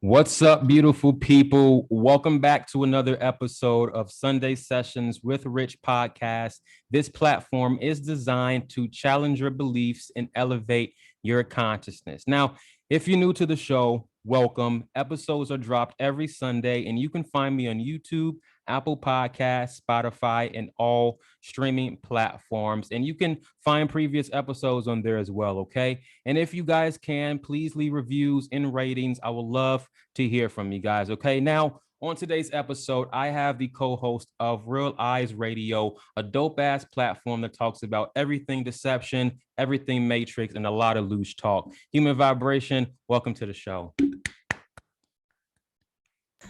What's up, beautiful people? Welcome back to another episode of Sunday Sessions with Rich podcast. This platform is designed to challenge your beliefs and elevate your consciousness. Now, if you're new to the show, welcome. Episodes are dropped every Sunday, and you can find me on YouTube, Apple Podcasts, Spotify, and all streaming platforms. And you can find previous episodes on there as well, okay? And if you guys can, please leave reviews and ratings. I would love to hear from you guys, okay? Now, on today's episode, I have the co-host of Real Eyes Radio, a dope-ass platform that talks about everything deception, everything Matrix, and a lot of loose talk. Human Vibration, welcome to the show.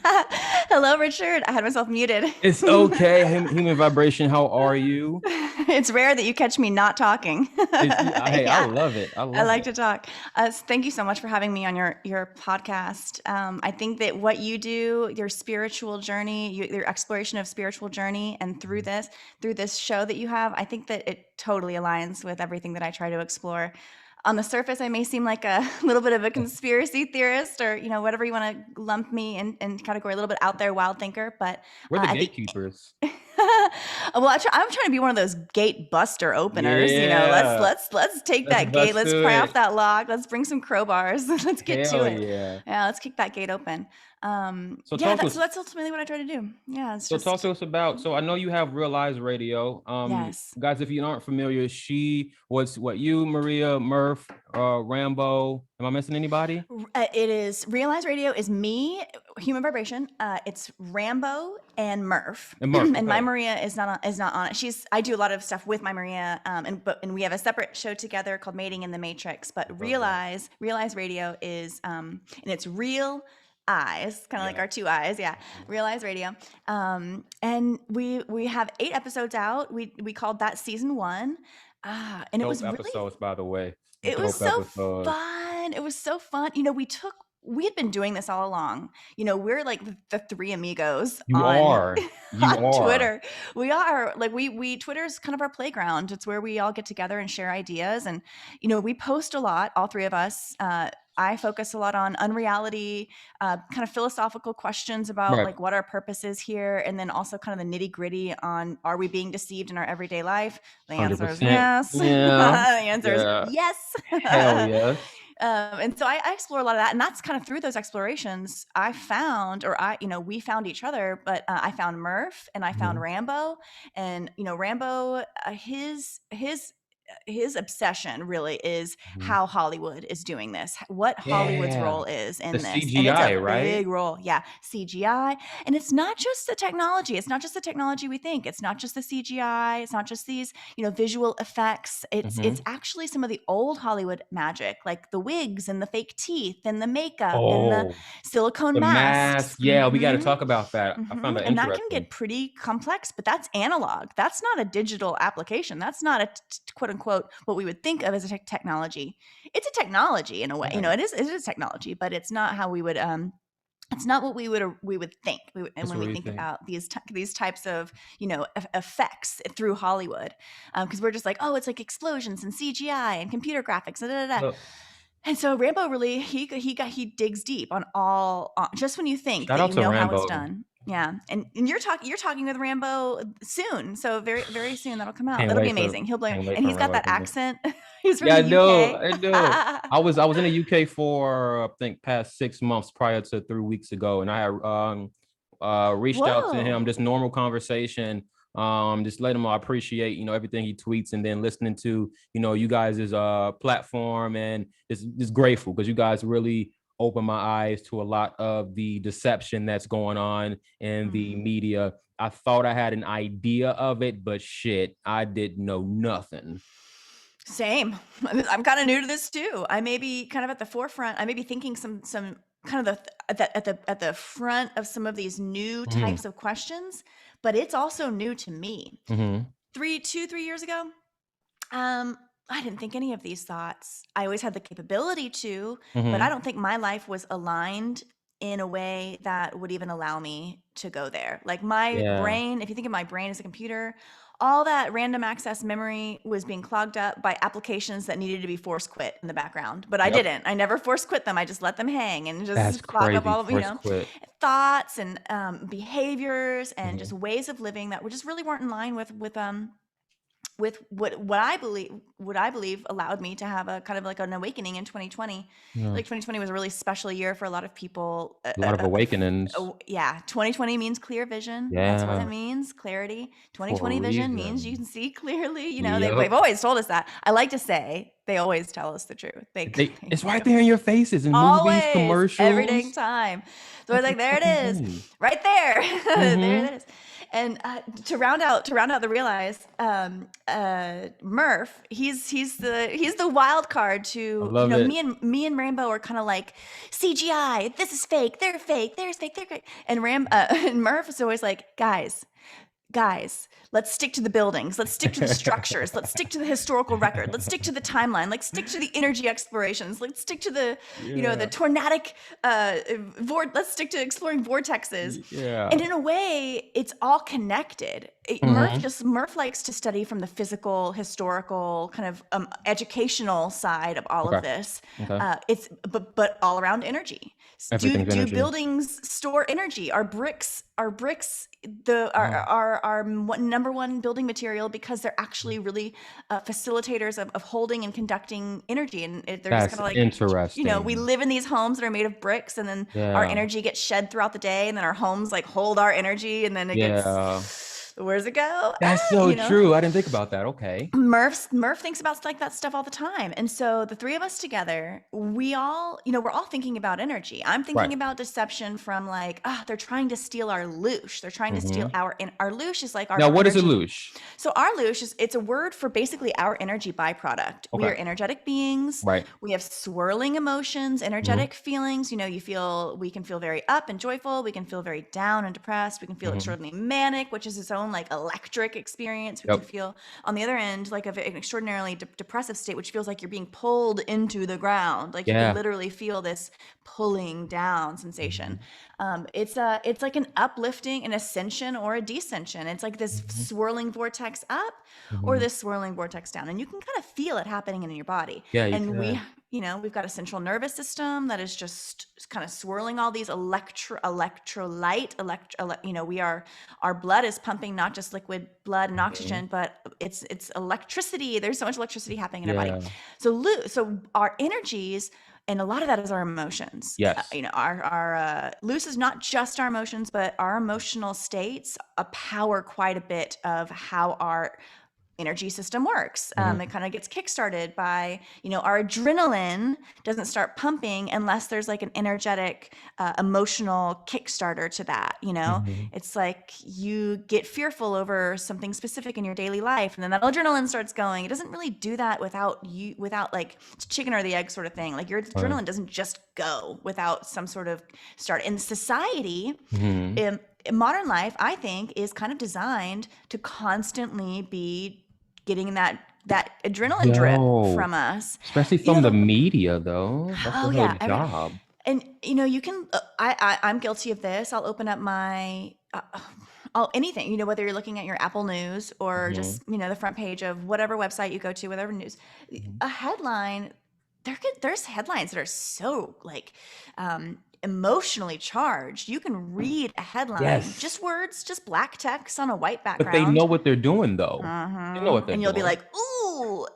Hello, Richard. I had myself muted. It's okay. Human Vibration, how are you? It's rare that you catch me not talking. Hey, yeah. I love it. I like to talk. Thank you so much for having me on your podcast. I think that what you do, your spiritual journey, your exploration of spiritual journey, and through this show that you have, I think that it totally aligns with everything that I try to explore. On the surface, I may seem like a little bit of a conspiracy theorist, or whatever you want to lump me in category, a little bit out there, wild thinker. But we're the gatekeepers. Well, I'm trying to be one of those gate buster openers. Yeah. Let's take that gate. Let's pry off that lock. Let's bring some crowbars. Let's get to it. Yeah, let's kick that gate open. That's ultimately what I try to do. Yeah. Talk to us about. So I know you have Real Eyes Radio. Yes. Guys, if you aren't familiar, she was you, Maria, Murph, Rambo. Am I missing anybody? It is Real Eyes Radio is me, Human Vibration. It's Rambo and Murph. And okay. My Maria is not on it. I do a lot of stuff with my Maria, and we have a separate show together called Mating in the Matrix. But Real Eyes Radio is and it's Real Eyes, kind of like our two eyes. Yeah. Real Eyes Radio. And we have 8 episodes out. We called that season 1. And dope it was episodes, really, by the way. It was so fun. It was so fun. We had been doing this all along. We're like the 3 amigos on Twitter. We are like, we Twitter's kind of our playground. It's where we all get together and share ideas. And, we post a lot, all 3 of us. I focus a lot on unreality, kind of philosophical questions about like what our purpose is here. And then also kind of the nitty gritty on, are we being deceived in our everyday life? The answer is yes. Yeah. The answer is yes. Hell yes. And so I explore a lot of that, and that's kind of through those explorations we found each other, but I found Murph and I found Rambo, and Rambo, his obsession really is how Hollywood is doing this, what Hollywood's role is in the this. CGI, and it's a right? Big role. Yeah. CGI. And it's not just the technology. It's not just the technology we think. It's not just the CGI. It's not just these, visual effects. It's actually some of the old Hollywood magic, like the wigs and the fake teeth and the makeup and the silicone masks. Yeah, we got to talk about that. I found that interesting. And that can get pretty complex, but that's analog. That's not a digital application. That's not a quote unquote what we would think of as a technology. It's a technology in a way. It is technology, but it's not how we would it's not what we would think when we think about these types of effects through Hollywood, because we're just like, oh, it's like explosions and CGI and computer graphics and And so Rambo really he digs deep on all just when you think that you know how it's done. Yeah, and you're talking with Rambo soon, so very very soon that'll come out. It'll be amazing. He'll blame, and he's got that accent. He's from the UK. I know. I was in the UK for I think past 6 months prior to 3 weeks ago, and I had reached out to him, just normal conversation. Just let him know I appreciate everything he tweets, and then listening to you guys' platform, and just grateful because you guys really open my eyes to a lot of the deception that's going on in the media. I thought I had an idea of it, but shit, I didn't know nothing. Same. I'm kind of new to this too. I may be kind of at the forefront. I may be thinking some kind of at the front of some of these new types of questions, but it's also new to me. 3 years ago, I didn't think any of these thoughts. I always had the capability to, but I don't think my life was aligned in a way that would even allow me to go there. Like my brain, if you think of my brain as a computer, all that random access memory was being clogged up by applications that needed to be force quit in the background. But I Yep. didn't. I never force quit them. I just let them hang and That's just clog up crazy. all of, Force quit. thoughts and behaviors and Mhm. just ways of living that were just really weren't in line with what I believe allowed me to have a kind of like an awakening in 2020. Yeah. Like 2020 was a really special year for a lot of people. A lot of awakenings. Yeah, 2020 means clear vision. That's what it Yeah. means, clarity. For a 2020 vision means you reason. can see clearly. Yep. They've always told us that. I like to say they always tell us the truth. It's right there in your faces in movies, Always, every dang commercials, time. So I was every like, there it fucking is, thing. right there, there Mm-hmm. it is. And to round out the realize, Murph, he's the wild card I to, love it. me and Rainbow are kind of like CGI. This is fake. They're fake. They're fake. They're fake. And and Murph is always like, guys, let's stick to the buildings. Let's stick to the structures. Let's stick to the historical record. Let's stick to the timeline. Let's stick to the energy explorations. Let's stick to the, the Yeah. tornadic, let's stick to exploring vortexes. Yeah. And in a way, it's all connected. Mhm. Murph likes to study from the physical, historical, kind of educational side of all of Okay. this. Okay. But all around energy. Do Everything's energy. buildings store energy? Are bricks Wow. our number one building material because they're actually really facilitators of holding and conducting energy, and they're just kind That's of like, we interesting. live in these homes that are made of bricks, and then our Yeah. energy gets shed throughout the day, and then our homes like hold our energy, and then it gets, Yeah. where's it go? That's so true. I didn't think about that. Okay. Murph thinks about like that stuff all the time. And so the three of us together, we're all thinking about energy. I'm thinking Right. about deception from like, they're trying to steal our loosh. They're trying to steal Mhm. our loosh is like our Now, what is a energy. loosh? So our loosh it's a word for basically our energy byproduct. We Okay. are energetic beings. Right. We have swirling emotions, Mhm. energetic feelings. We can feel very up and joyful. We can feel very down and depressed. We can feel Mhm. extraordinarily manic, which is its own like electric experience. We can Yep. feel on the other end like an extraordinarily depressive state, which feels like you're being pulled into the ground. Like you can Yeah. literally feel this pulling down sensation. Mhm. It's like an uplifting, an ascension or a descension. It's like this Mhm. swirling vortex up or Mhm. this swirling vortex down, and you can kind of feel it happening in your body. Yeah, you And can. we've got a central nervous system that is just kind of swirling all these electrolyte, our blood is pumping not just liquid blood and Mhm. oxygen, but it's electricity. There's so much electricity happening in our body. Yeah. So our energies, and a lot of that is our emotions. Yes. Our loose is not just our emotions, but our emotional states power quite a bit of how our energy system works. Mhm. It kind of gets kickstarted by, our adrenaline doesn't start pumping unless there's like an energetic, emotional kickstarter to that. Mhm. It's like you get fearful over something specific in your daily life, and then that adrenaline starts going. It doesn't really do that without like it's chicken or the egg sort of thing. Like your Right. adrenaline doesn't just go without some sort of start. In society, Mhm. modern life, I think, is kind of designed to constantly be getting that adrenaline drip Yo, from us. especially You from know, the the media, though. That's Oh their whole yeah, job. and you can. I'm guilty of this. I'll open up my. Anything, whether you're looking at your Apple News or Mhm. just, the front page of whatever website you go to, whatever news, Mhm. a headline, there's headlines that are so like emotionally charged. You can read a headline, Yes. just words, just black text on a white But they know background. what they're doing, though. They know what they're And you'll be doing. like, ooh,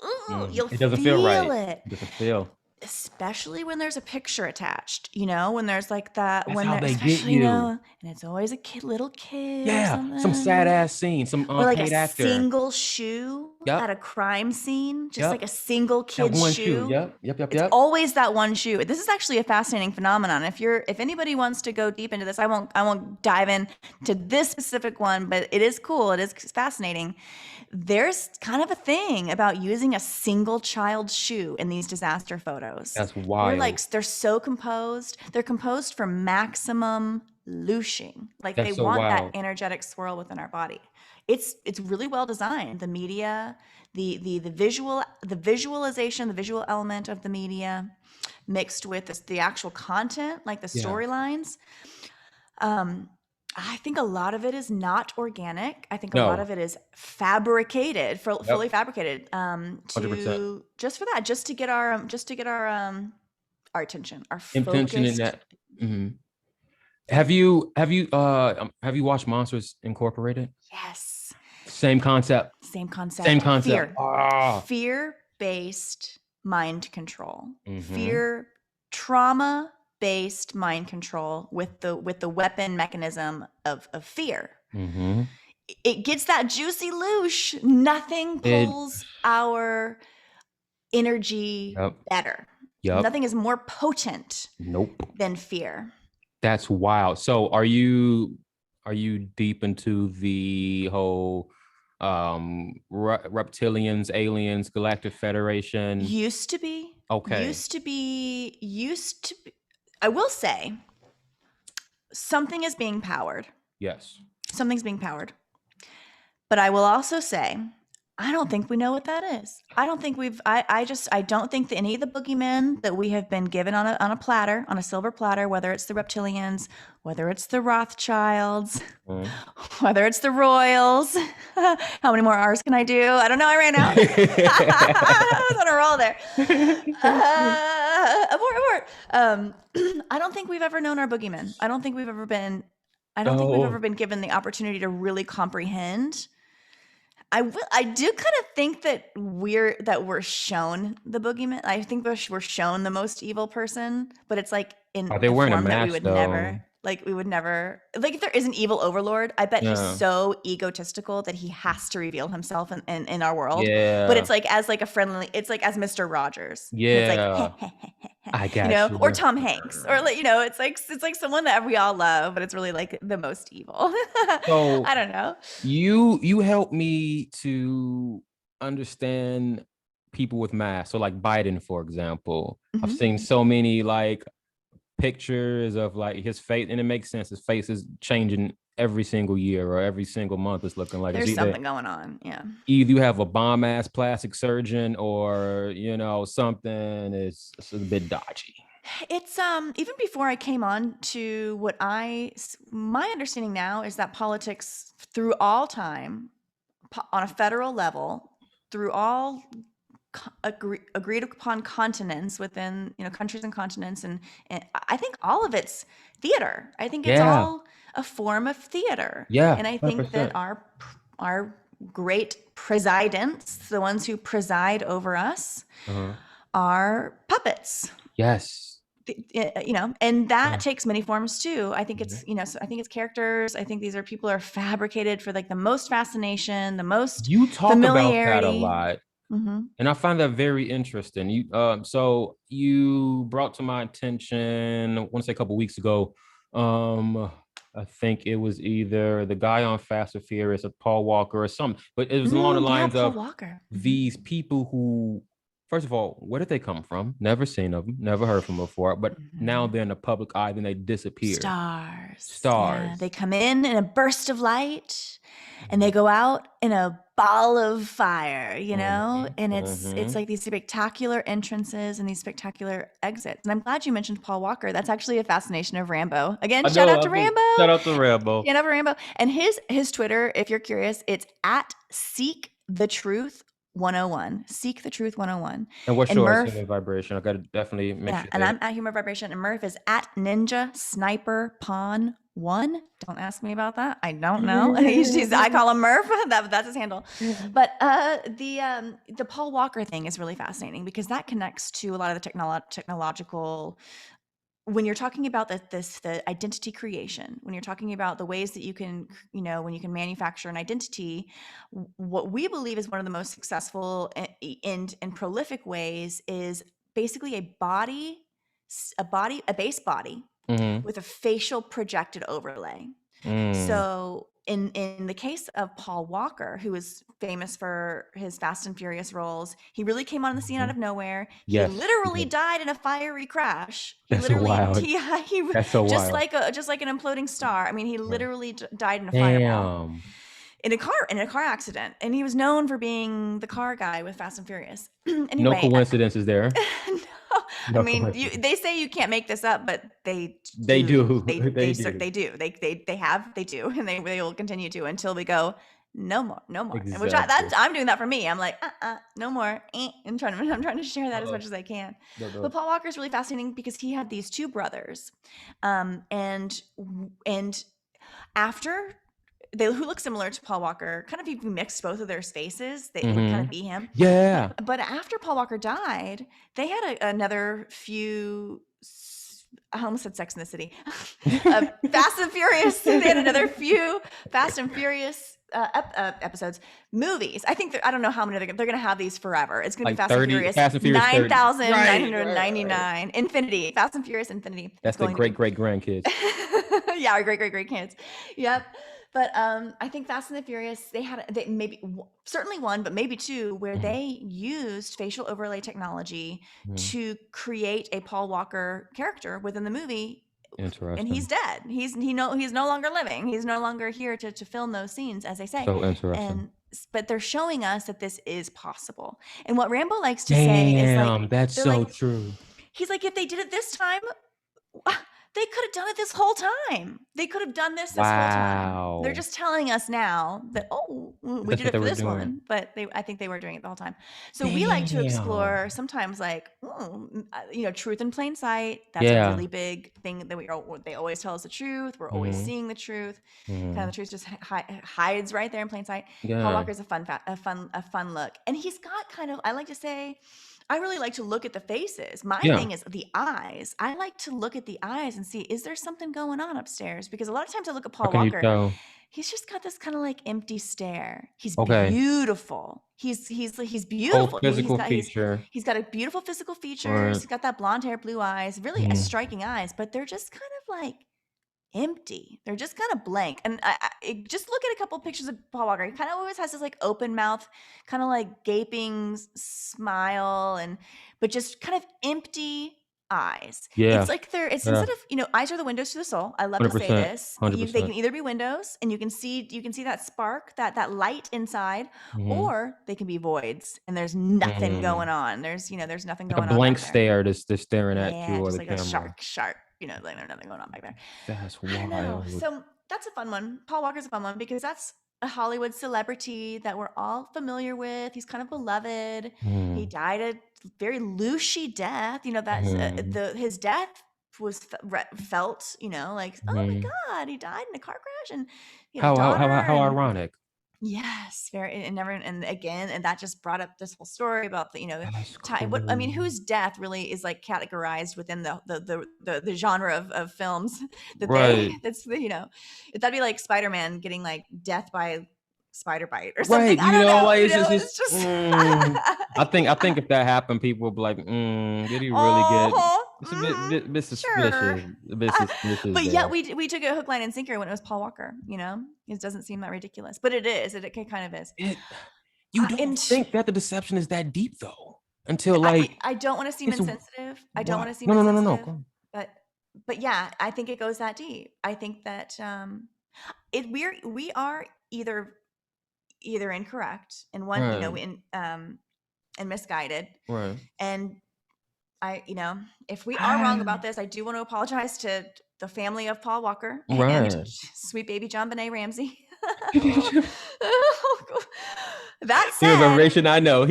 ooh, you'll It doesn't feel feel right. it. It doesn't feel. Especially when there's a picture attached, when there's like that, That's when how there, they get especially, you. and it's always a little kid or Yeah, some sad something, ass scene, some or like a paid actor. single shoe at Yep, a crime scene, just like yep. a single That kid's one shoe. shoe. Yep, yep, yep, It's yep. always that one shoe. This is actually a fascinating phenomenon. If anybody wants to go deep into this, I won't dive in to this specific one, but it is cool. It is fascinating. There's kind of a thing about using a single child's shoe in these disaster photos. That's wild. They're so composed. They're composed for maximum looshing. Like they That's so want that wild. energetic swirl within our body. It's really well designed. The media, the visualization, the visual element of the media mixed with the actual content, like the Yeah. storylines. Um, I think a lot of it is not organic. I think a lot No. of it is fabricated, fully Yep. fabricated, 100%. to just for that, just to get our attention, our Intention in focused that. Mhm. thing. Have you watched Monsters Incorporated? Yes. Same concept. Same Same concept. concept. Fear. Ah. Fear-based mind control. Mm-hmm. Fear, trauma-based mind control with the weapon mechanism of fear. Mm-hmm. It gets that juicy loosh. Nothing It. pulls our energy Yep. better. Yep. Nothing is more potent Nope. than fear. That's wild. So are you deep into the whole reptilians, aliens, Galactic Federation? Used to be, Okay. used to be, used to be. I will say something is being powered. Yes. Something's being powered. But I will also say, I don't think we know what that is. I don't think I don't think that any of the boogeymen that we have been given on a platter, on a silver platter, whether it's the reptilians, whether it's the Rothschilds, Mhm. whether it's the Royals. How many more R's can I do? I don't know. I ran out. I was on a roll there. Abort. I don't think we've ever known our boogeymen. I don't think we've ever been Oh, given the opportunity to really comprehend. I do kind of think that we're shown the boogeyman. I think we're shown the most evil person, but it's like in are they a wearing a form that mask though? we would never, like, if there is an evil overlord, I bet he's Yeah. so egotistical that he has to reveal himself in our world. But Yeah. it's like as like a friendly, it's like as Mr. Rogers. And it's like, Yeah. I you got know, or you. Tom Hanks, or like, it's like someone that we all love, but it's really like the most evil. So I don't know. you help me to understand people with masks. So like Biden, for example, I've Mhm. seen so many like pictures of like his face, and it makes sense. His face is changing every single year or every single month. It's looking like There's something going on. Yeah. either you have a bomb ass plastic surgeon or something is it's a bit dodgy. It's even before I came on to my understanding now is that politics through all time, on a federal level, through all agreed upon continents within, countries and continents, and I think all of it's theater. I think it's Yeah, all a form of theater. yeah, And I think that 100%. our great presidents, the ones who preside over us, Uh-huh. are puppets. Yes. And that Yeah. takes many forms too. I think Mhm. so I think it's characters. I think these are people who are fabricated for like the most fascination, the most You talk about that a familiarity. lot, Hmm. and I find that very interesting. So you brought to my attention, I want to say a couple weeks ago, I think it was either the guy on Fast and Furious or Paul Walker or something, but it was along the Yeah, lines Paul of Walker. these people who, first of all, where did they come from? Never seen of them, never heard from them before, but now Hmm. they're in the public eye, then they disappear. Stars. Yeah, they Stars. come in a burst of light, and they Mhm. go out in a ball of fire, Mhm. and it's Mhm. like these spectacular entrances and these spectacular exits. And I'm glad you mentioned Paul Walker. That's actually a fascination of Rambo. Again, I shout know. out to Rambo. Shout out to Rambo. Shout out to Rambo. And his Twitter, if you're curious, it's at Seek the Truth 101. Seek the Truth 101. And what's And yours? Murph, Human vibration. I gotta definitely make yeah, sure and that. I'm at Humor Vibration, and Murph is at Ninja Sniper Pawn One. Don't ask me about that. I don't know. I call him Murph. That's his handle. But the Paul Walker thing is really fascinating because that connects to a lot of the technological. When you're talking about the identity creation, when you're talking about the ways that you can, when you can manufacture an identity, what we believe is one of the most successful and prolific ways is basically a base body Mm-hmm. with a facial projected overlay. Mm. So in the case of Paul Walker, who is famous for his Fast and Furious roles, he really came on the scene out Mhm. of nowhere. He Yes. literally Yes. died in a fiery crash. He That's so literally wild. he That's so wild. just like an imploding star. I mean, he Mhm. literally died in a fireball Damn. in a car accident, and he was known for being the car guy with Fast and Furious. No Anyway, coincidences there. I mean, they say you can't make this up, but they do. They do. They They do. do. They do. They do, and they will continue to until we go no more, no more. And which Exactly. I'm doing that for me. I'm like, no more. I'm trying to share that as much as I can. But Paul Walker is really fascinating because he had these two brothers, and after who look similar to Paul Walker, kind of if you mix both of their faces, it would kind of be him. Yeah. But after Paul Walker died, they had another few. I almost said Sex in the City. Fast and Furious. They had another few Fast and Furious episodes, movies. I think I don't know how many they're going to have these forever. It's going to be Fast and Furious 9,999 Infinity. Fast and Furious Infinity. That's the great grandkids. Yeah, our great kids. Yep. But I think Fast and the Furious, they maybe certainly one, but maybe two, where they used facial overlay technology to create a Paul Walker character within the movie. Interesting. And he's dead. He's no longer living. He's no longer here to film those scenes, as they say. So interesting. But they're showing us that this is possible. And what Rambo likes to say is like, that's so true. He's like, if they did it this time, they could have done it this whole time. They could have done this whole time. They're just telling us now that, we did it for this one, but I think they were doing it the whole time. So we like to explore sometimes like, truth in plain sight. That's a really big thing that they always tell us the truth. We're always seeing the truth. Kind of the truth just hides right there in plain sight. Paul Walker's a fun look. And he's got kind of, I like to say, I really like to look at the faces. My thing is the eyes. I like to look at the eyes and see, is there something going on upstairs? Because a lot of times I look at Paul Walker, he's just got this kind of like empty stare. He's beautiful. He's beautiful. He's got a beautiful physical features. He's got that blonde hair, blue eyes, really striking eyes, but they're just kind of like empty. They're just kind of blank. And I just look at a couple of pictures of Paul Walker. He kind of always has this like open mouth, kind of like gaping smile, but just kind of empty eyes. It's like instead of eyes are the windows to the soul. I love to say this. They can either be windows, and you can see that spark, that light inside, or they can be voids, and there's nothing going on. There's nothing going on. A blank stare that's staring at you or just the like camera. A shark. Like there's nothing going on back there. That's wild. So that's a fun one. Paul Walker's a fun one because that's a Hollywood celebrity that we're all familiar with. He's kind of beloved. He died a very loosey death. That's his death was felt. Like, oh my God, he died in a car crash, and how ironic. Yes, very, and that just brought up this whole story about the time. Whose death really is like categorized within the genre of films that'd be like Spider-Man getting like death by spider bite or something. Right, it's just I think if that happened, people would be like, did he really get? It's a bit suspicious. But yet we took it hook, line, and sinker when it was Paul Walker. It doesn't seem that ridiculous, but it is. It kind of is. You don't think that the deception is that deep though, until like I don't want to seem insensitive. I don't want to seem insensitive. No. But yeah, I think it goes that deep. I think that we are either incorrect and one, and misguided. Right. And if we are wrong about this, I do want to apologize to the family of Paul Walker and sweet baby John Benet Ramsey. That said, he was a Russian, I know.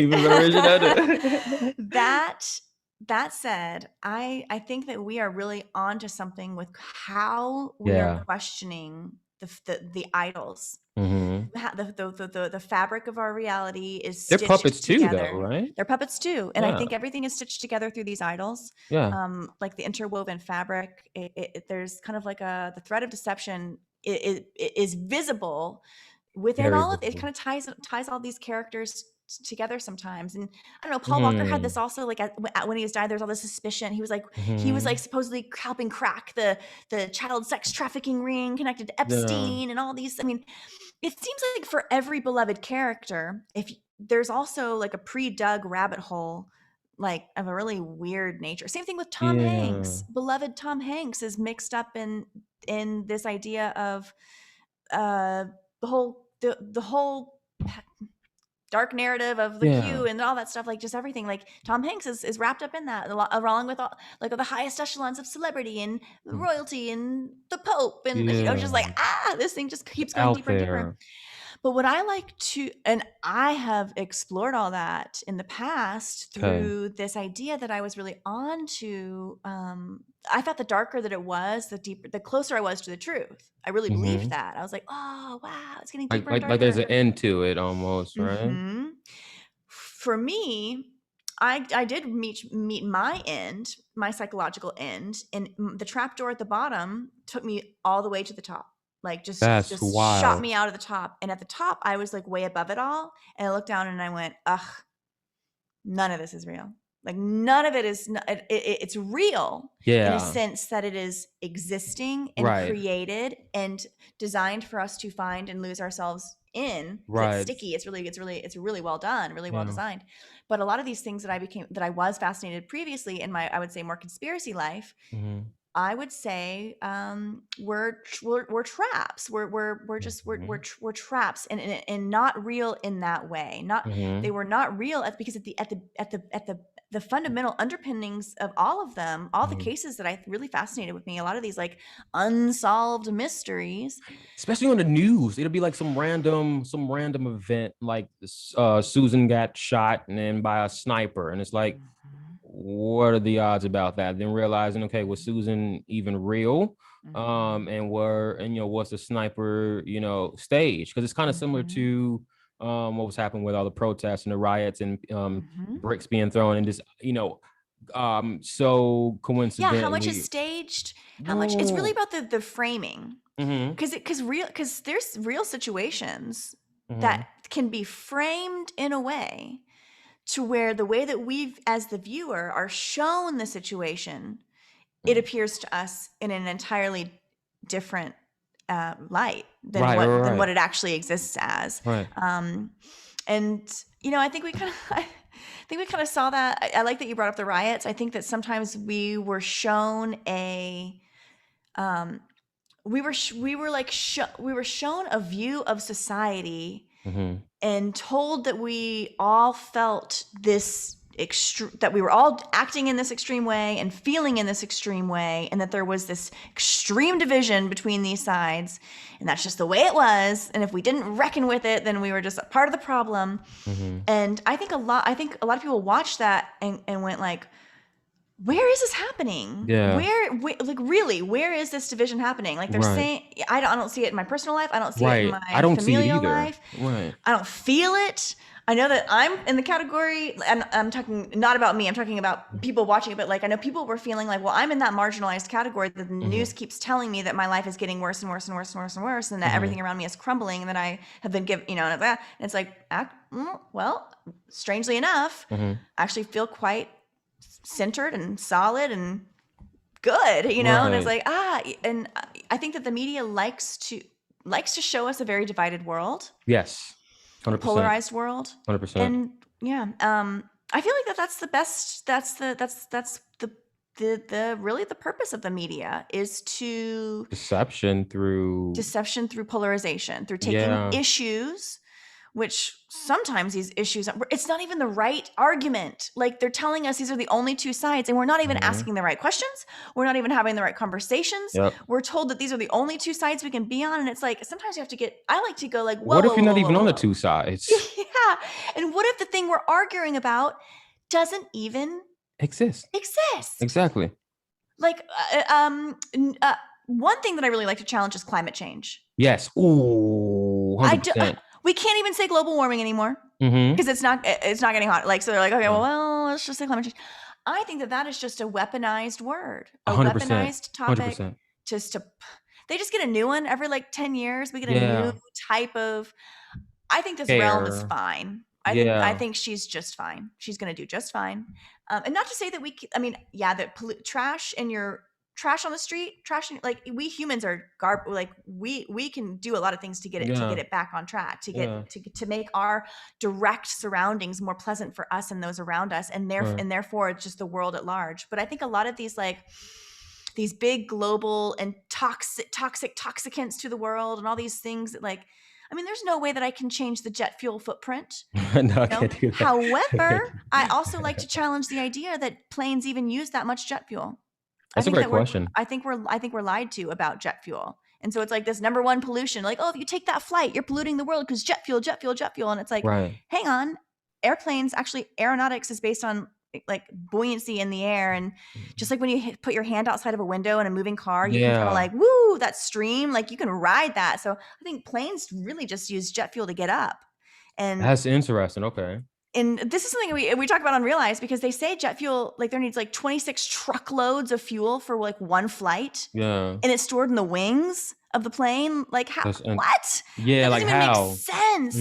That said, I think that we are really onto something with how we are questioning the idols. The fabric of our reality is stitched they're puppets together. Too, though, right? They're puppets too, and I think everything is stitched together through these idols. Like the interwoven fabric. There's kind of like the thread of deception is visible within all of it. It kind of ties all these characters together sometimes. And I don't know, Paul Walker had this also, like when he was died, there's all this suspicion. He was like supposedly helping crack the child sex trafficking ring connected to Epstein and all these. I mean, it seems like for every beloved character, if there's also like a pre-dug rabbit hole, like of a really weird nature. Same thing with Tom Hanks. Beloved Tom Hanks is mixed up in this idea of the whole dark narrative of the Q and all that stuff, like just everything. Like Tom Hanks is wrapped up in that, along with all like the highest echelons of celebrity and royalty and the Pope, and just like this thing just keeps going deeper and deeper. But what I like to, and I have explored all that in the past through this idea that I was really on to. I thought the darker that it was, the deeper, the closer I was to the truth. I really believed that. I was like, oh wow, it's getting deeper and darker. Like there's an end to it almost, right? For me, I did meet my end, my psychological end, and the trapdoor at the bottom took me all the way to the top. Like just shot me out of the top. And at the top, I was like way above it all. And I looked down and I went, ugh, none of this is real. Like none of it is, it's real in a sense that it is existing and created and designed for us to find and lose ourselves in. It's sticky. It's really well done, really well designed. But a lot of these things that I was fascinated previously in my, I would say, more conspiracy life, I would say we're traps. We're traps, and not real in that way. They were not real because at the fundamental underpinnings of all of them, all the cases that I really fascinated with me, a lot of these like unsolved mysteries, especially on the news, it'll be like some random event, like Susan got shot and then by a sniper, and it's like, what are the odds about that? Then realizing, okay, was Susan even real? And what's the sniper, stage? Because it's kind of similar to what was happening with all the protests and the riots and bricks being thrown and just, so coincidentally. Yeah, how much is staged? How much? It's really about the framing. Because there's real situations that can be framed in a way to where the way that we've, as the viewer, are shown the situation, it appears to us in an entirely different light than what it actually exists as. And I think we kind of saw that. I like that you brought up the riots. I think that sometimes we were shown we were shown a view of society and told that we all felt this that we were all acting in this extreme way and feeling in this extreme way, and that there was this extreme division between these sides, and that's just the way it was, and if we didn't reckon with it, then we were just part of the problem. And I think a lot of people watched that and went like, where is this happening? Where where is this division happening? Like they're saying, I don't see it in my personal life. I don't see it in my familial life. I don't feel it. I know that I'm in the category, and I'm talking not about me, I'm talking about people watching it, but like I know people were feeling like, well, I'm in that marginalized category that the news keeps telling me that my life is getting worse and worse and worse and worse and worse, and that everything around me is crumbling, and that I have been given, and it's like, well, strangely enough, I actually feel quite centered and solid and good, and it's like, and I think that the media likes to show us a very divided world. Yes. 100%. Polarized world. 100%. And I feel like that's the best. That's the really the purpose of the media is to deception through polarization, through taking issues, which sometimes these issues, it's not even the right argument. Like they're telling us these are the only two sides, and we're not even asking the right questions. We're not even having the right conversations. We're told that these are the only two sides we can be on. And it's like, sometimes you have to I like to go like, whoa, what if you're not even on the two sides? Yeah. And what if the thing we're arguing about doesn't even exist? Exactly. Like, one thing that I really like to challenge is climate change. Yes. Ooh, 100%. We can't even say global warming anymore because it's not getting hot. Like, so they're like, okay, well, let's just say climate change. I think that is just a weaponized word, a 100%, weaponized topic. 100%. They just get a new one every like 10 years. We get a new type of. I think this realm is fine. I think she's just fine. She's going to do just fine. And not to say that trash in your. Trash on the street, like we humans are like we can do a lot of things to get it back on track, to make our direct surroundings more pleasant for us and those around us, and therefore it's just the world at large. But I think a lot of these like these big global and toxicants to the world and all these things that like I mean, there's no way that I can change the jet fuel footprint. No, I can't do that. However, I also like to challenge the idea that planes even use that much jet fuel. That's a great question. I think we're lied to about jet fuel. And so it's like this number one pollution, like, oh, if you take that flight, you're polluting the world because jet fuel, jet fuel, jet fuel. And it's like, hang on, airplanes, actually aeronautics is based on like buoyancy in the air. And just like when you put your hand outside of a window in a moving car, you can kind of like, woo, that stream, like you can ride that. So I think planes really just use jet fuel to get up. And that's interesting. Okay. And this is something we talk about on Realize, because they say jet fuel, like there needs like 26 truckloads of fuel for like one flight. Yeah. And it's stored in the wings of the plane. Like how, what? Yeah. That like doesn't even how? make sense.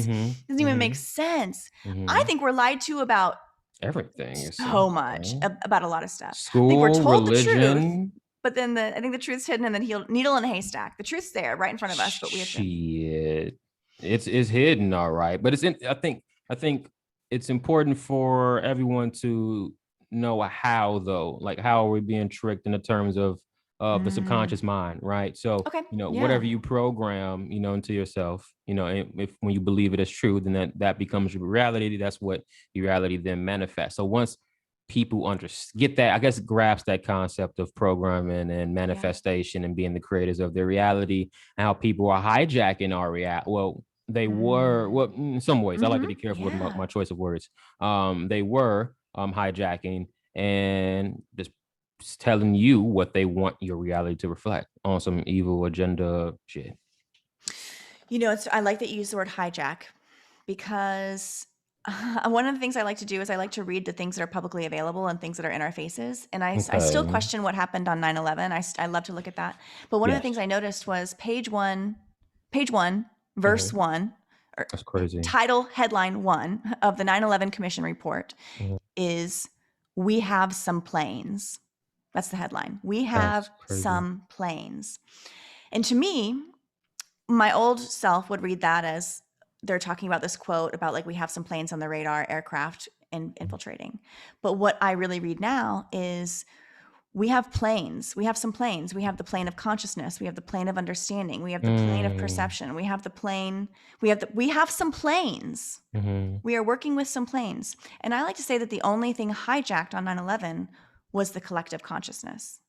Doesn't even make sense. I think we're lied to about everything. So much about a lot of stuff. School, I think we're told religion. The truth, but then I think the truth's hidden in the needle in a haystack. The truth's there right in front of us, but we have to. It's hidden, all right. But I think it's important for everyone to know how, though. Like, how are we being tricked in the terms of the subconscious mind, right? So, whatever you program, into yourself, if when you believe it is true, then that becomes your reality. That's what your reality then manifests. So once people get that, I guess, grasp that concept of programming and manifestation and being the creators of their reality, and how people are hijacking our reality. Well, they were, in some ways, I like to be careful with my choice of words. They were hijacking and just telling you what they want your reality to reflect on some evil agenda shit. I like that you use the word hijack, because one of the things I like to do is I like to read the things that are publicly available and things that are in our faces. And I still question what happened on 9/11. I love to look at that. But one of the things I noticed was page one, verse 1, or that's crazy. Title headline 1 of the 9/11 Commission report is, "We have some planes." That's the headline. We have some planes. And to me, my old self would read that as they're talking about this quote about like, we have some planes on the radar, aircraft infiltrating. But what I really read now is, we have planes. We have some planes. We have the plane of consciousness. We have the plane of understanding. We have the plane of perception. We have the plane. We have some planes. We are working with some planes. And I like to say that the only thing hijacked on 9/11 was the collective consciousness.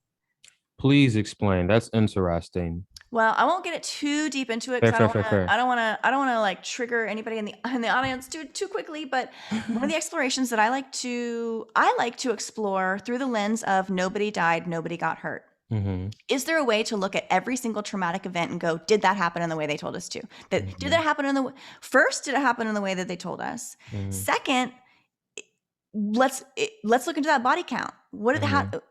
Please explain. That's interesting. Well, I won't get it too deep into it, because I don't want to like trigger anybody in the audience too quickly. But one of the explorations that I like to explore through the lens of nobody died, nobody got hurt. Is there a way to look at every single traumatic event and go, did that happen in the way they told us to? Did that happen in the first? Did it happen in the way that they told us? Second, let's look into that body count.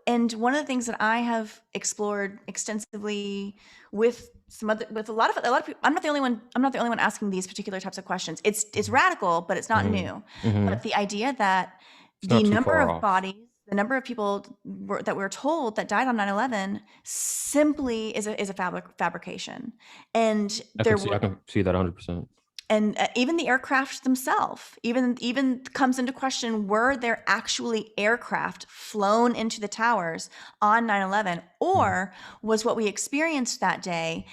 And one of the things that I have explored extensively with a lot of people, I'm not the only one asking these particular types of questions. It's radical, but it's not new. But the idea that the number of bodies, the number of people that we're told that died on 9/11 simply is a fabrication. And I can see that 100%. And even the aircraft themselves, even comes into question, were there actually aircraft flown into the towers on 9/11? Or was what we experienced that day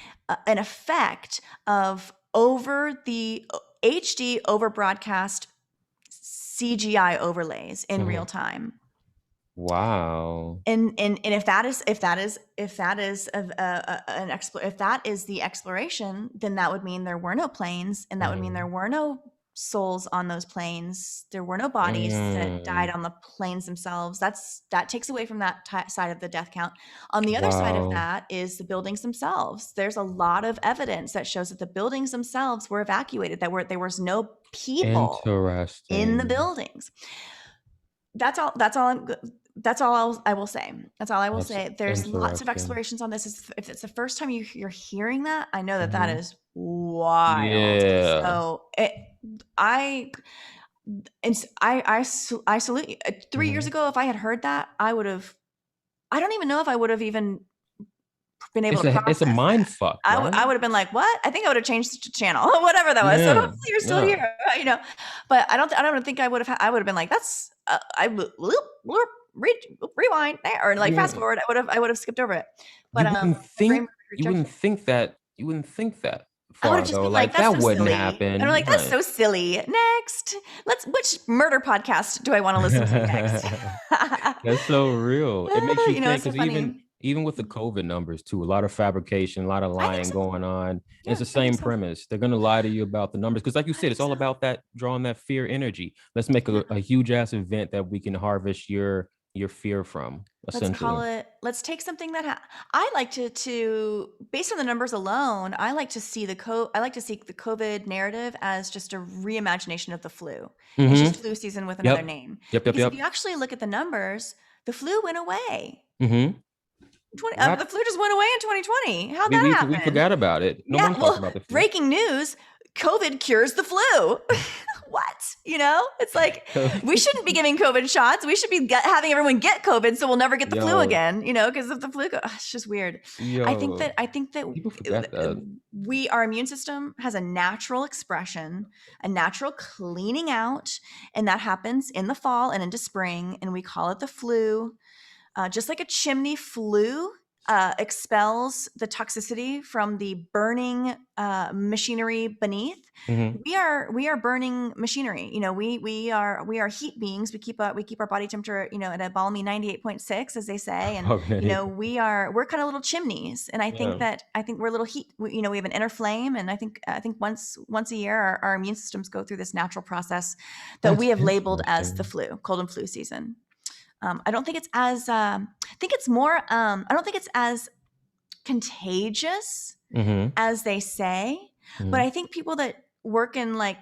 an effect of over the HD over broadcast CGI overlays in real time? Wow. And if that is the exploration, then that would mean there were no planes, and that would mean there were no souls on those planes. There were no bodies that died on the planes themselves. That takes away from that side of the death count. On the other side of that is the buildings themselves. There's a lot of evidence that shows that the buildings themselves were evacuated. There was no people in the buildings. That's all I will say. That's all I will say. There's lots of explorations on this. If it's the first time you're hearing that, I know that is wild. Yeah. So I salute you. 3 years ago, if I had heard that, I don't even know if I would have even been able to process. It's a mind fuck. Right? I would have been like, what? I think I would have changed the channel, whatever that was. So hopefully you're still here, But I don't think I would have. I would have been like, that's rewind or like fast forward. I would have skipped over it. But you wouldn't think that I would far have just though. been like, Like that's that so wouldn't silly. And I'm happen. like, that's Right. so silly. Next. Which murder podcast do I want to listen to next? That's so real. It makes you It's think so because funny. even with the COVID numbers too, a lot of fabrication, a lot of I think lying so. going on. And Yeah, it's the I think same so. premise. They're gonna lie to you about the numbers because, like you I said, think it's all so. about that drawing that fear energy. Let's make Yeah. a huge ass event that we can harvest your fear from, Let's call essentially. it, let's take something that I like to based on the numbers alone, I like to see I like to see the COVID narrative as just a reimagination of the flu. It's just Mm-hmm. flu season with another Yep. name. Yep. Yep. Because if Yep. you actually look at the numbers, the flu went away. Mm-hmm. The What? flu just went away in 2020. How'd that We happen? forgot about it. No Yeah, one talks well, about the flu. breaking news, COVID cures the flu. What? It's like we shouldn't be giving COVID shots. We should be having everyone get COVID so we'll never get the flu Yo, again, because if the flu it's just weird. yo, I think that people forget that. our immune system has a natural expression, a natural cleaning out, and that happens in the fall and into spring, and we call it the flu. Just like a chimney flue expels the toxicity from the burning machinery beneath. Mm-hmm. We are burning machinery. We are heat beings. We keep our body temperature at a balmy 98.6, as they say, and we're kind of little chimneys. And I think we're little heat. We have an inner flame, and I think once a year our immune systems go through this natural process that we have labeled as the flu, cold and flu season. I don't think it's as I don't think it's as contagious Mm-hmm. as they say, but I think people that work in I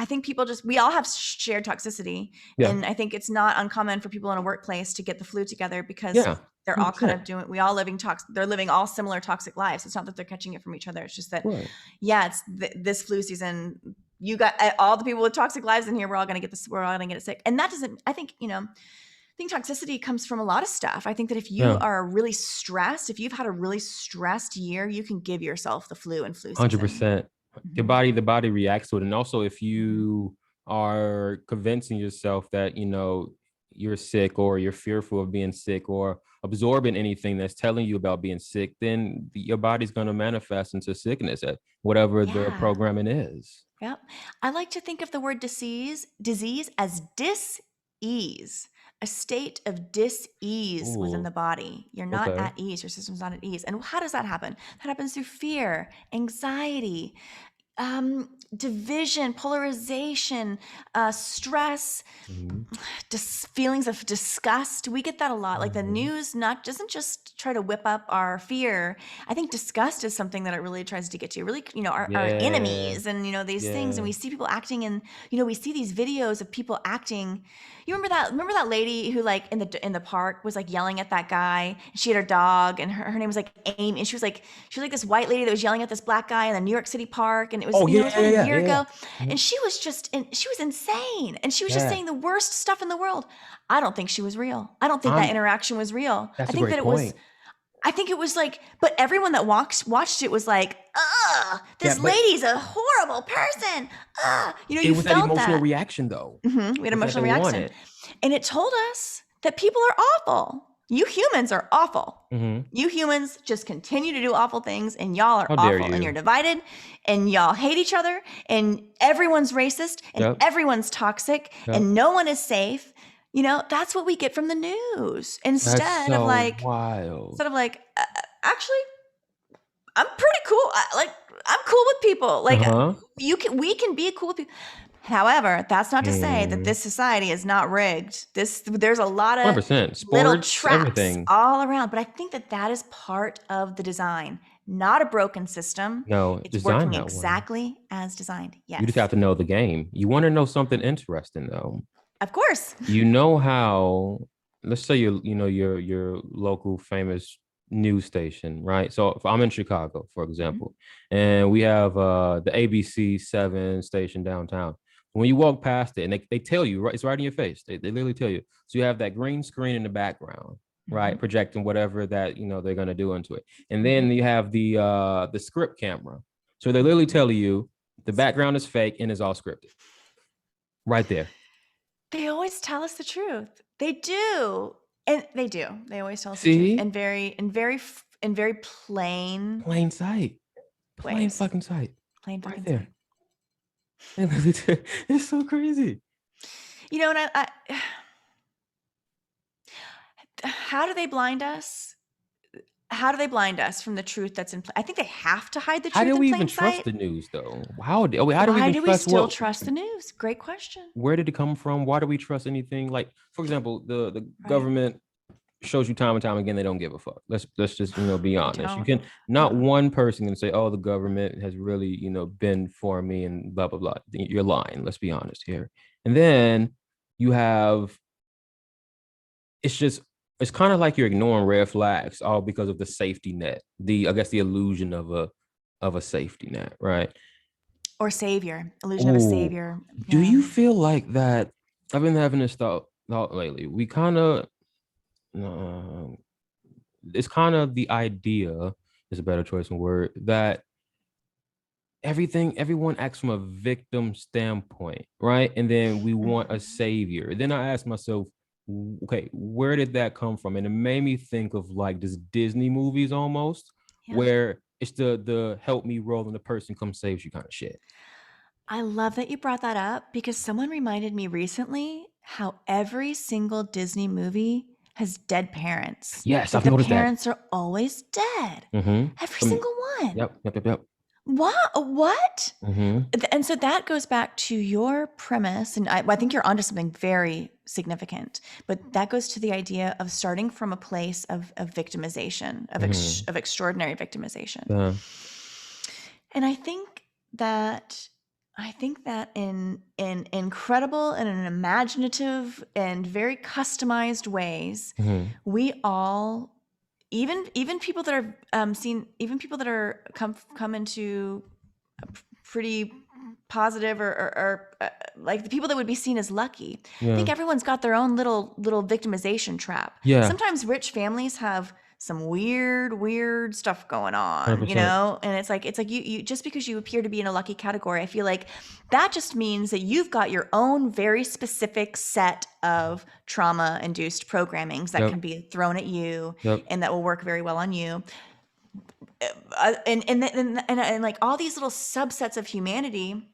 think people we all have shared toxicity. Yeah. And I think it's not uncommon for people in a workplace to get the flu together because Yeah. they're all kind of they're living all similar toxic lives. It's not that they're catching it from each other. It's just that, it's this flu season. You got all the people with toxic lives in here. We're all going to get this. We're all going to get sick. And that doesn't, I think toxicity comes from a lot of stuff. I think that if you are really stressed, if you've had a really stressed year, you can give yourself the flu and flu season. 100%. The body reacts to it. And also if you are convincing yourself that, you're sick or you're fearful of being sick or absorbing anything that's telling you about being sick, then your body's going to manifest into sickness at whatever the programming is. Yep. I like to think of the word disease as dis-ease, a state of dis-ease within the body. You're not at ease. Your system's not at ease. And how does that happen? That happens through fear, anxiety, division, polarization, stress, feelings of disgust. We get that a lot. Like the news doesn't just try to whip up our fear. I think disgust is something that it really tries to get to. Really, our enemies and these things. And we see people acting in. We see these videos of people acting. You remember that lady who in the park was yelling at that guy. She had her dog, and her name was Amy, and she was like this white lady that was yelling at this black guy in the New York City park, and it was it was a year ago, and she was insane, and she was just saying the worst stuff in the world. I don't think she was real. I don't think that interaction was real. That's a great point. I think it was but everyone that watched it was like, ugh, this lady's a horrible person. It was that emotional reaction though. We had an emotional reaction. And it told us that people are awful. You humans are awful. You humans just continue to do awful things, and y'all are awful, and you're divided, and y'all hate each other, and everyone's racist, and everyone's toxic, and no one is safe. That's what we get from the news instead of wild. Actually, I'm pretty cool. I'm cool with people. We can be cool with people. However, that's not to say that this society is not rigged. There's a lot of Sports, little traps everything all around. But I think that is part of the design, not a broken system. No, it's working exactly as designed. Yes. You just have to know the game. You want to know something interesting though. Of course. How, let's say your local famous news station, right? So if I'm in Chicago, for example, and we have the ABC 7 station downtown. When you walk past it, and they tell you, right, it's right in your face. They literally tell you. So you have that green screen in the background, right, projecting whatever that they're gonna do into it, and then you have the script camera. So they literally tell you the background is fake and is all scripted, right there. They always tell us the truth. They do, and they do. They always tell us the truth, and very plain sight. Plain ways. fucking sight. Plain Right fucking there. sight. It's so crazy. You know, and I how do they blind us? How do they blind us from the truth that's in I think they have to hide the How truth do in we even plain trust sight. the news though? How do we Why even do we trust still what? trust the news? Great question. Where did it come from? Why do we trust anything? Like, for example, the Right. government shows you time and time again they don't give a fuck. Let's just be They honest. You don't. can not one person can say, oh, the government has really been for me and blah blah blah. You're lying. Let's be honest here. And then you have it's kind of like you're ignoring red flags all because of the safety net. I guess the illusion of a safety net, right? Or savior. Illusion of a Oh, savior. do Yeah. you feel like that? I've been having this thought lately. We kind of it's kind of the idea is a better choice of word that everyone acts from a victim standpoint, right? And then we want a savior. Then I ask myself, okay, where did that come from? And it made me think of like this Disney movies almost, Yeah. where it's the help me roll and the person comes saves you kind of shit. I love that you brought that up because someone reminded me recently how every single Disney movie has dead parents. Yes, Like I've the noticed that. parents are always dead. Every Some, single one. yep. What? Mm-hmm. And so that goes back to your premise, and I think you're onto something very significant. But that goes to the idea of starting from a place of victimization, of extraordinary victimization. Yeah. And I think that in incredible and in imaginative and very customized ways, we all, even people that are even people that are come into a pretty positive or like the people that would be seen as lucky. I think everyone's got their own little victimization trap. Yeah. Sometimes rich families have some weird stuff going on, 100%. and it's like you just because you appear to be in a lucky category, I feel like that just means that you've got your own very specific set of trauma induced programmings that can be thrown at you and that will work very well on you. And like all these little subsets of humanity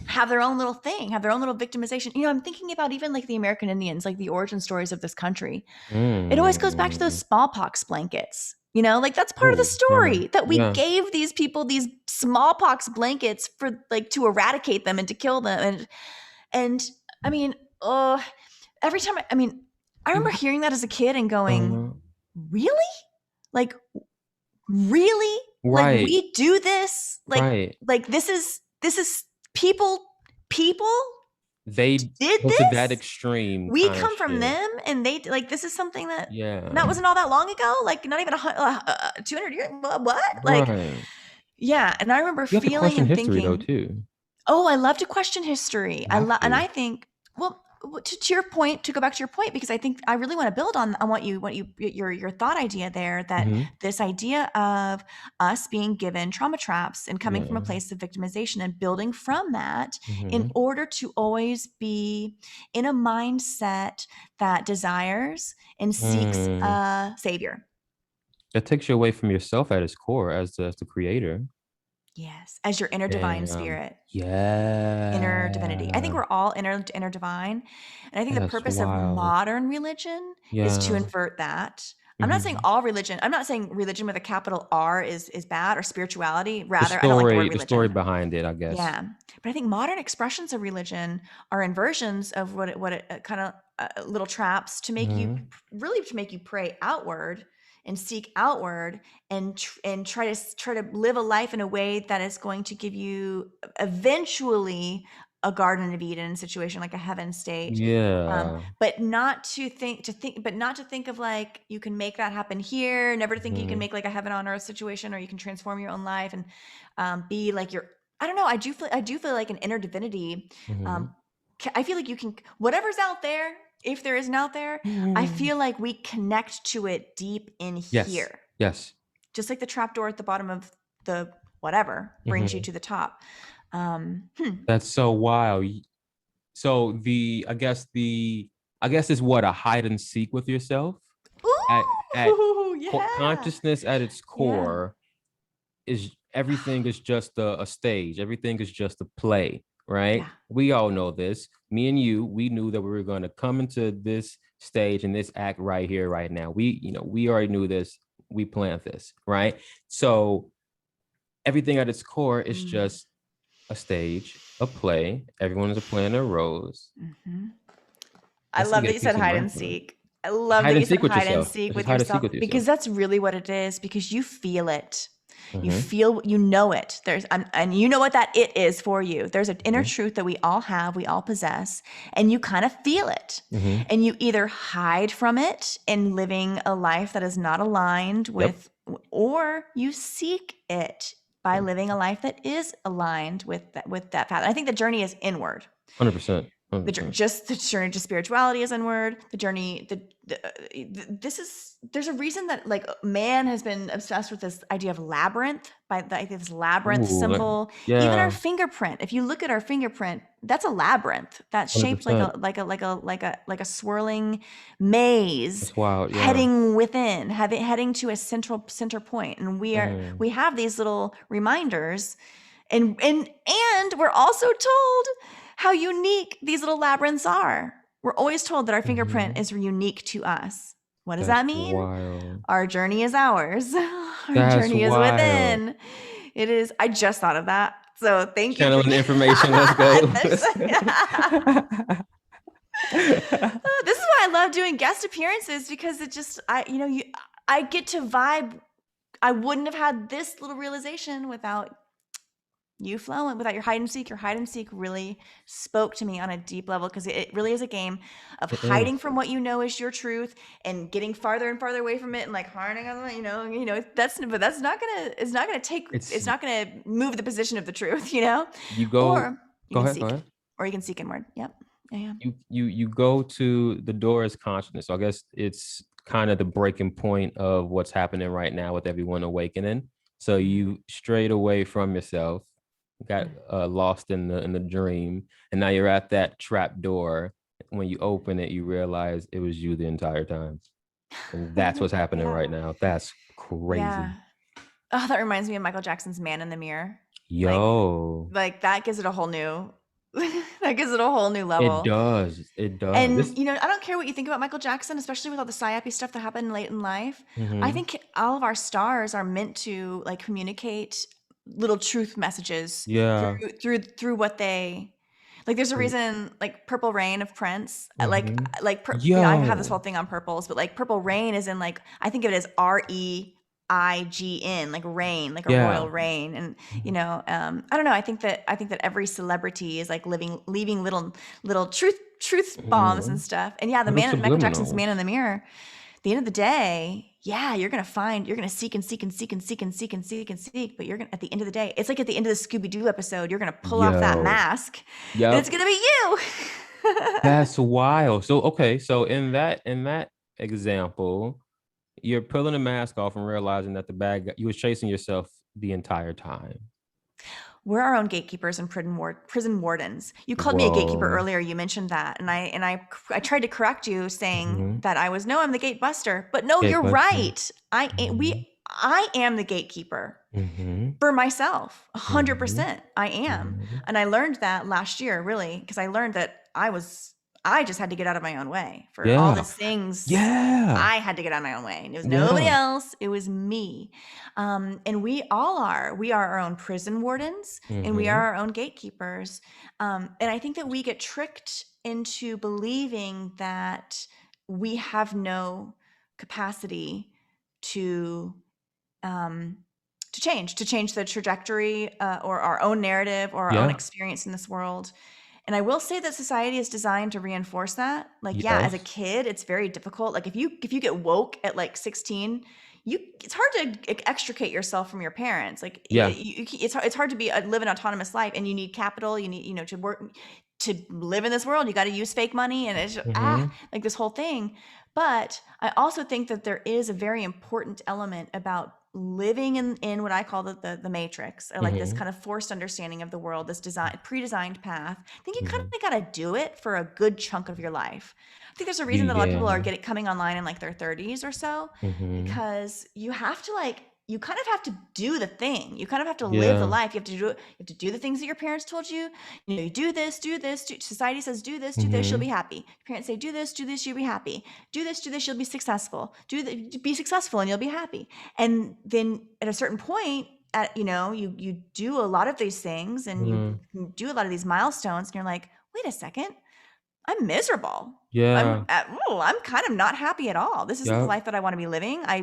have their own little thing, have their own little victimization. I'm thinking about even like the American Indians, like the origin stories of this country. It always goes back to those smallpox blankets. Like that's part of the story that we gave these people these smallpox blankets for like to eradicate them and to kill them. And I mean, every time I remember hearing that as a kid and going, really? Like, really? Like Right. we do this? Like this is people they did go this to that extreme. we come from them, and they like this is something that wasn't all that long ago, like not even 200 years. What? Like, yeah. And I remember You have to feeling question and history though thinking, too. oh, I love to question history. And I think, well, to your point, to go back to your point, because I think I really want to build on what your thought idea there, that this idea of us being given trauma traps and coming from a place of victimization and building from that in order to always be in a mindset that desires and seeks a savior. That takes you away from yourself at its core as the creator. Yes, as your inner divine spirit. Yeah. Inner divinity. I think we're all inner divine. And I think the purpose of modern religion is to invert that. I'm not saying all religion. I'm not saying religion with a capital R is bad, or spirituality. Rather, I don't like the word religion. The story behind it, I guess. Yeah. But I think modern expressions of religion are inversions of what it kind of little traps to make you pray outward and seek outward and try to live a life in a way that is going to give you eventually a Garden of Eden situation, like a heaven state. Yeah. But not to think of like you can make that happen here. Never to think you can make like a heaven on earth situation, or you can transform your own life and be like I don't know. I do feel like an inner divinity. I feel like you can, whatever's out there, if there isn't out there, I feel like we connect to it deep in here. Yes. Just like the trapdoor at the bottom of the whatever brings you to the top. That's so wild. So I guess it's what, a hide and seek with yourself. Ooh, At yeah. consciousness at its core is everything is just a stage. Everything is just a play, right? Yeah. We all know this. Me and you, we knew that we were going to come into this stage and this act right here, right now. We already knew this. We planned this, right? So everything at its core is just a stage, a play. Everyone is playing their roles. Mm-hmm. I Let's see, love that get you peace said of hide and mind from it. seek. I love Hide that and you said seek with hide and yourself. seek It's just with hide and seek yourself, with because yourself. that's really what it is, because you feel it. You Mm-hmm. feel, you know it. And you know what that it is for you. There's an inner Mm-hmm. truth that we all have, we all possess, and you kind of feel it. Mm-hmm. And you either hide from it in living a life that is not aligned Yep. with, or you seek it by living a life that is aligned with that path. I think the journey is inward. 100%. 100%. Just the journey to spirituality is inward. The journey, there's a reason that like man has been obsessed with this idea of labyrinth, by this labyrinth Ooh, symbol. Even our yeah, fingerprint, if you look at our fingerprint, that's a labyrinth that's shaped like 100%. a swirling maze That's wild. Yeah. heading within, heading to a center point. And Mm. we have these little reminders, and we're also told how unique these little labyrinths are. We're always told that our fingerprint Mhm. is unique to us. What does That's that mean? wild. Our journey is ours. Our That's journey is wild. within. It is. I just thought of that. So thank you for Channeling information. Let's go. This Let's go. is why I love doing guest appearances, because it just I get to vibe. I wouldn't have had this little realization without you flowing, without your hide and seek. Your hide and seek really spoke to me on a deep level, because it really is a game of It hiding is. from what you know is your truth and getting farther and farther away from it, and like harnessing, that's not gonna, it's It's not gonna move the position of the truth, you know. you go. Or you Go can ahead. Go seek, ahead. or you can seek inward. Yep. Yeah. You go to the door as consciousness. So I guess it's kind of the breaking point of what's happening right now with everyone awakening. So you strayed away from yourself, got lost in the dream, and now you're at that trap door. When you open it, you realize it was you the entire time, and that's what's happening Yeah. right now. That's crazy. Yeah. Oh, that reminds me of Michael Jackson's "Man in the Mirror." Yo, Like that gives it a whole new that gives it a whole new it level. does. It does. And This. I don't care what you think about Michael Jackson, especially with all the psyopy stuff that happened late in life. I Mhm. think all of our stars are meant to like communicate little truth messages Yeah. through what they like. There's a reason, like Purple Rain of Prince, Mhm. I have this whole Yo. thing on purples, but like Purple Rain is in, like, I think of it as REIGN, like rain, like a royal Yeah. rain. And Mhm. I don't know. I think that every celebrity is like leaving little truth bombs and Mhm. stuff. And yeah, Little Michael Jackson's "Man in subliminals. the Mirror." At the end of the day, yeah, you're gonna seek and seek and seek and seek and seek and seek and seek. But you're gonna, at the end of the day, it's like at the end of the Scooby Doo episode, you're gonna pull off that Yo. mask, and it's Yep. gonna be you. That's wild. So okay, so in that example, you're pulling the mask off and realizing that the bad guy, you was chasing yourself the entire time. We're our own gatekeepers and prison wardens. You called me a gatekeeper Whoa. earlier. You mentioned that, and I tried to correct you, saying Mm-hmm. that I'm the gate buster. But no, you're Gatebuster. right. Mm-hmm. I am the gatekeeper Mm-hmm. for myself. Mm-hmm. 100%. I am, Mm-hmm. and I learned that last year, really, because I learned that I just had to get out of my own way for all Yeah. these things. Yeah. I had to get out of my own way, and it was nobody Yeah. else. It was me. And we all are. We are our own prison wardens, and we are Mm-hmm. our own gatekeepers. And I think that we get tricked into believing that we have no capacity to um, to change the trajectory, or our own narrative or our own Yeah. experience in this world. And I will say that society is designed to reinforce that. Like, yeah, as a Yes. kid, it's very difficult. Like, if you get woke at like 16, it's hard to extricate yourself from your parents. Like, Yeah. it's hard to live an autonomous life, and you need capital. You need, to work to live in this world. You got to use fake money, and it's just, Mm-hmm. like this whole thing. But I also think that there is a very important element about living in what I call the matrix, or like this Mm-hmm. kind of forced understanding of the world, this pre-designed path. I think you kind Mm-hmm. of got to do it for a good chunk of your life. I think there's a reason that a lot of people are Yeah. coming online in like their 30s or so, Mm-hmm. because you have to like you kind of have to do the thing. You kind of have to live the life. You have to do it. You have to do the things that your parents told you. You know, you do this, do this. Society says, do this, you'll be happy. Your parents say, do this, you'll be happy. Do this, you'll be successful. Be successful and you'll be happy. And then at a certain point, you do a lot of these things and you do a lot of these milestones and you're like, wait a second, I'm miserable. Yeah. I'm kind of not happy at all. This isn't the life that I want to be living. I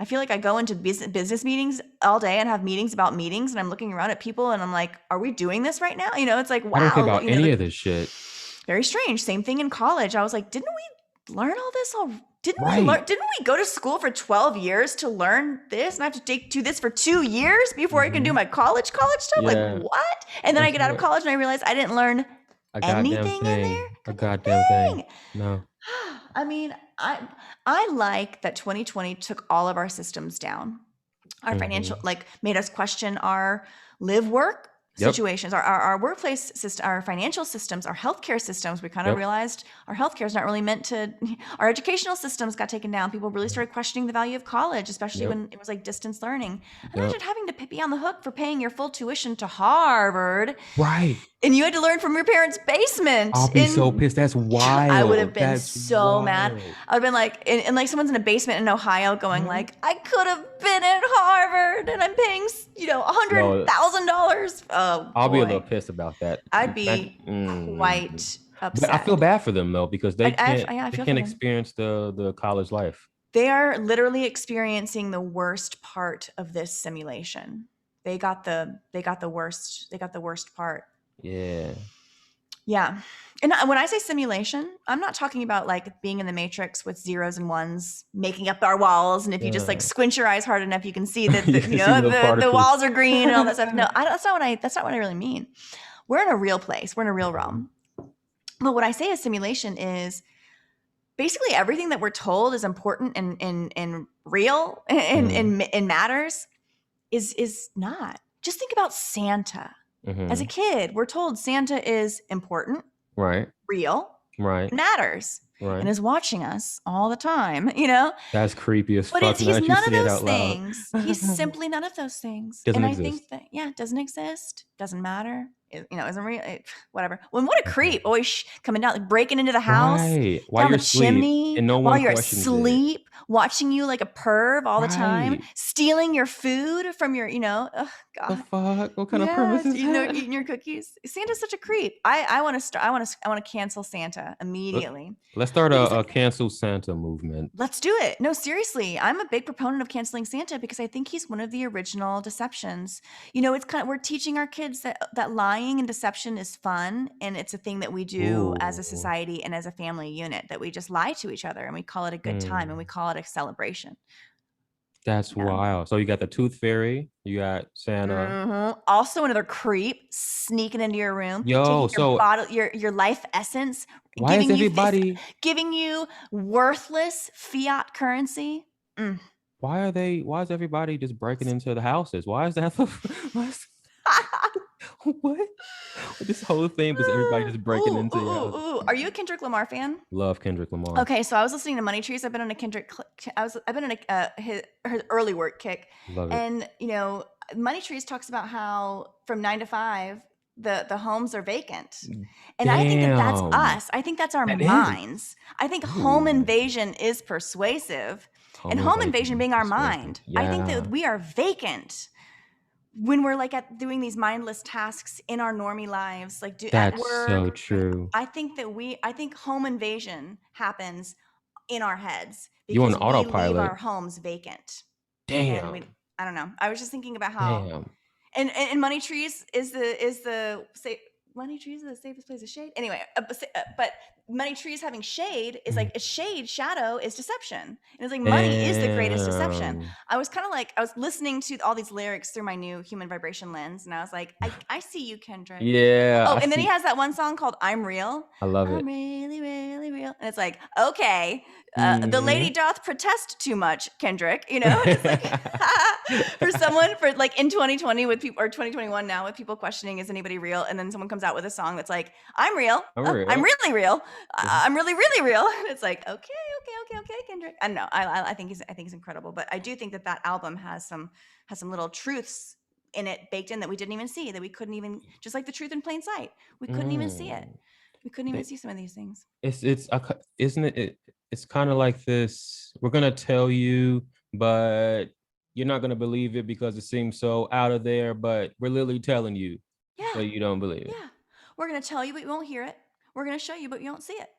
feel like I go into business meetings all day and have meetings about meetings, and I'm looking around at people and I'm like, are we doing this right now? It's like, wow. I don't care about any of this shit. Very strange. Same thing in college. I was like, didn't we learn all this? Didn't we go to school for 12 years to learn this? And I have to do this for 2 years before I can do my college stuff? Yeah. Like, what? And then I get out of college and I realize I didn't learn anything in there. A goddamn thing. No. I mean, I like that 2020 took all of our systems down. Our financial, made us question our live work situations, our workplace system, our financial systems, our healthcare systems. We kind of realized our healthcare is not really meant to, our educational systems got taken down. People really started questioning the value of college, especially when it was like distance learning. Imagine having to be on the hook for paying your full tuition to Harvard. Right. And you had to learn from your parents' basement. I'll be so pissed. That's wild. I would have been so mad. I would have been like, and like someone's in a basement in Ohio going like, I could have been at Harvard and I'm paying, $100,000. Oh, I'll be a little pissed about that. I'd be quite upset. But I feel bad for them though, because they can't experience the college life. They are literally experiencing the worst part of this simulation. They got the worst part. Yeah. Yeah. And when I say simulation, I'm not talking about like being in the Matrix with zeros and ones making up our walls. And if you just like squint your eyes hard enough, you can see that the walls are green and all that stuff. No, that's not what I really mean. We're in a real place. We're in a real realm. But what I say is simulation is basically everything that we're told is important and real and matters is not. Just think about Santa. As a kid, we're told Santa is important, right? Real, right? Matters, right? And is watching us all the time. That's creepy as fuck. But he's none of those things. He's simply none of those things. Doesn't and exist. I think that doesn't exist. Doesn't matter. Isn't real. Whatever. When what a creep! Always coming down, like breaking into the house, right? While down you're the chimney, and no one while you're questions asleep, watching you like a perv all the time, stealing your food from your, God. The fuck? What kind of perv is that? Eating your cookies. Santa's such a creep. I want to start. I want to cancel Santa immediately. Let's start a cancel Santa movement. Let's do it. No, seriously, I'm a big proponent of canceling Santa because I think he's one of the original deceptions. It's kind of, we're teaching our kids that lying and deception is fun, and it's a thing that we do as a society and as a family unit, that we just lie to each other and we call it a good time and we call it a celebration. That's wild. So you got the Tooth Fairy, you got Santa. Also another creep sneaking into your room, taking your life essence. Why is everybody giving you worthless fiat currency? Why is everybody just breaking into the houses? Why is that? What? This whole thing was everybody just breaking into your house. Are you a Kendrick Lamar fan? Love Kendrick Lamar. Okay, so I was listening to Money Trees. I've been on a Kendrick. I've been on his early work kick. Love it. And Money Trees talks about how from 9 to 5 the homes are vacant, and I think that's us. I think that's our minds. I think home invasion is persuasive, and home invasion being our mind. Yeah. I think that we are vacant when we're like doing these mindless tasks in our normie lives, like that's at work. So true. I think home invasion happens in our heads because you on autopilot. We leave our homes vacant. Damn. I don't know. I was just thinking about how. Damn. And Money Trees is the Money Trees is the safest place to shade. Anyway, but Money Trees having shade is like a shadow is deception. And it's like money is the greatest deception. I was listening to all these lyrics through my new human vibration lens, and I was like, I see you, Kendrick. Yeah. Oh, and then he has that one song called I'm Real. I love it. I'm really, really real. And it's like, okay, the lady doth protest too much, Kendrick. It's like for someone in 2020 with people, or 2021 now with people questioning, is anybody real? And then someone comes out with a song that's like, I'm real. I'm really real. I'm really, really real. It's like, okay, Kendrick. I don't know. I think he's incredible. But I do think that album has some little truths in it baked in that we didn't even see, that we couldn't even, just like the truth in plain sight. We couldn't even see it. Mm. We couldn't even They- see some of these things. isn't it's kind of like this. We're gonna tell you, but you're not gonna believe it because it seems so out of there. But we're literally telling you, Yeah. but you don't believe it. Yeah. We're going to tell you, but you won't hear it. We're going to show you, but you won't see it.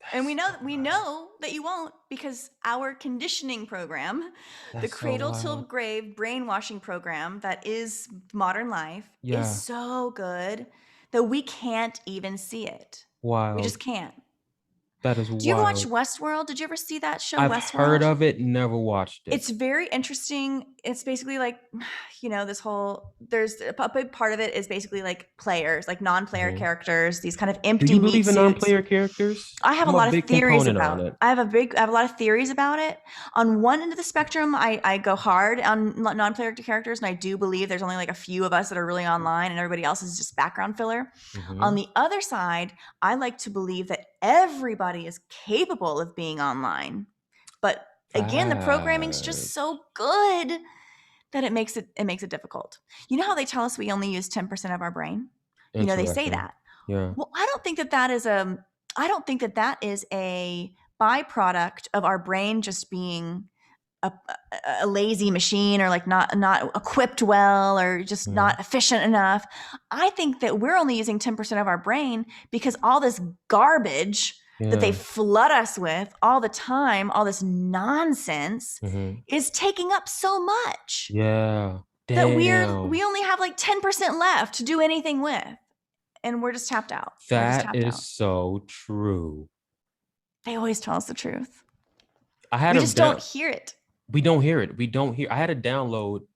That's And we know so that you won't, because our conditioning program, the That's so cradle till wild. grave brainwashing program that is modern life, is Yeah, so good that we can't even see it. We wild. just can't. That is Do you ever watch wild. Westworld? Did you ever see that show, I've heard Westworld? of it, never watched it. It's very interesting. It's basically like, this whole, there's a big part of it is basically like players, like non-player Mhm. characters, these kind of Do empty you meat believe in suits. non-player characters? I have a I'm a lot of big theories component on about. it. I have a lot of theories about it. On one end of the spectrum, I go hard on non-player characters, and I do believe there's only like a few of us that are really online, and everybody else is just background filler. On Hmm. the other side, I like to believe that everybody is capable of being online, but again, the programming's just Facts. so good that it makes it difficult. You know how they tell us we only use 10% of our brain? They say Interesting. that. Yeah. Well, I don't think that is a byproduct of our brain just being a lazy machine, or like not equipped well, or just Mhm. not efficient enough. I think that we're only using 10% of our brain because all this garbage that they Yeah. flood us with all the time, all this nonsense, Hmm. is taking up so much Yeah. that Damn. we only have like 10% left to do anything with, and we're just tapped out. We're just That tapped is out. so true. They always tell us the truth. I had We a just don't down. hear it. We don't hear it. We don't hear. I had a download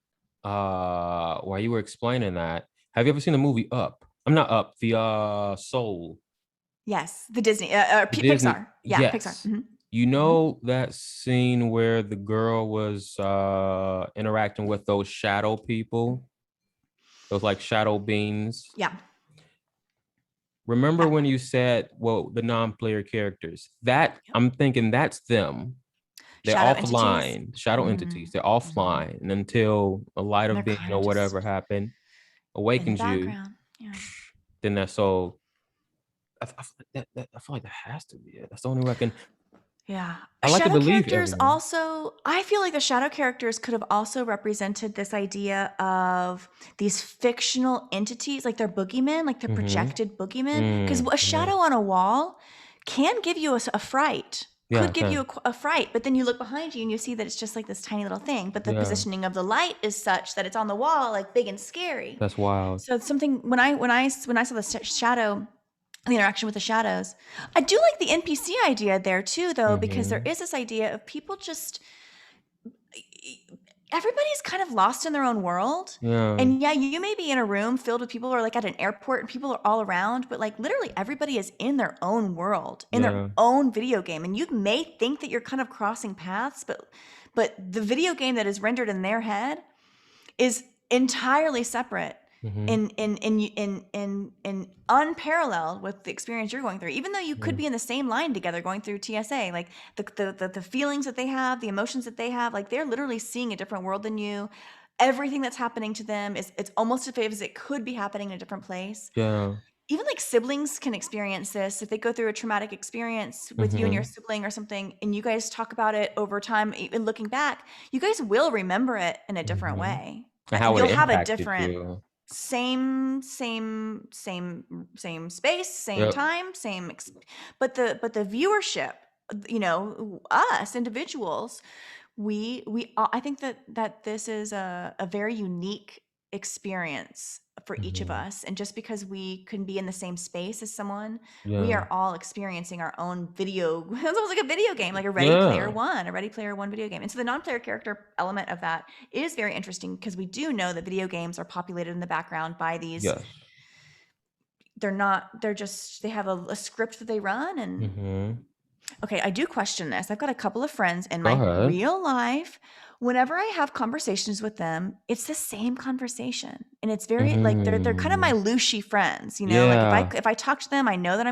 while you were explaining that. Have you ever seen the movie Up? I'm not Up, the Soul. Yes, the Disney, The Disney. Pixar. Yeah, Pixar. Yes. You Hmm. know that scene where the girl was interacting with those shadow people, those like shadow beings. Yeah, Remember yeah. when you said, well, the non-player characters? That Yep. I'm thinking that's them. They're Shadow entities. offline, shadow Hmm. entities. They're Hmm. offline and until a light And they're of being kind or of whatever just happened in the awakens you. background. Yeah. Then that's so. I feel like I feel like that has to be it. That's the only way I can. Yeah. I like to Shadow believe characters everyone. also, I feel like the shadow characters could have also represented this idea of these fictional entities, like they're boogeymen, like they're Mm-hmm. projected boogeymen. Because a Mm-hmm. shadow on a wall can give you a fright, Yeah, could I give you can. a fright, but then you look behind you and you see that it's just like this tiny little thing. But the Yeah, positioning of the light is such that it's on the wall, like big and scary. that's wild. So it's something, when I saw the shadow, the interaction with the shadows. I do like the NPC idea there too, though, because there Mm-hmm. is this idea of people just, everybody's kind of lost in their own world. Yeah, And yeah, you may be in a room filled with people, or like at an airport and people are all around, but like literally everybody is in their own world, in their yeah, own video game. And you may think that you're kind of crossing paths, but the video game that is rendered in their head is entirely separate mm-hmm. in unparalleled with the experience you're going through. Even though you Yeah, could be in the same line together going through TSA, like the feelings that they have, the emotions that they have, like they're literally seeing a different world than you. Everything that's happening to them is, it's almost as if it could be happening in a different place. yeah. Even like siblings can experience this if they go through a traumatic experience with you and your Mm-hmm. sibling or something, and you guys talk about it over time, even looking back, you guys will remember it in a different Mm-hmm. way. And how it You'll have a impacted different, you. same space, same Yep. time, but the viewership, us individuals, I think that this is a very unique experience for each of Mm-hmm. us. And just because we can be in the same space as someone, we Yeah. are all experiencing our own video. It's almost like a video game, like Yeah. A Ready Player One video game. And so the non-player character element of that is very interesting, because we do know that video games are populated in the background by these, Yes. they have a script that they run. And Mm-hmm. okay, I do question this. I've got a couple of friends in Go my ahead. real life. Whenever I have conversations with them, it's the same conversation. And it's very like they're kind of my Mm. lushy friends, Like Yeah. if I talk to them, I know that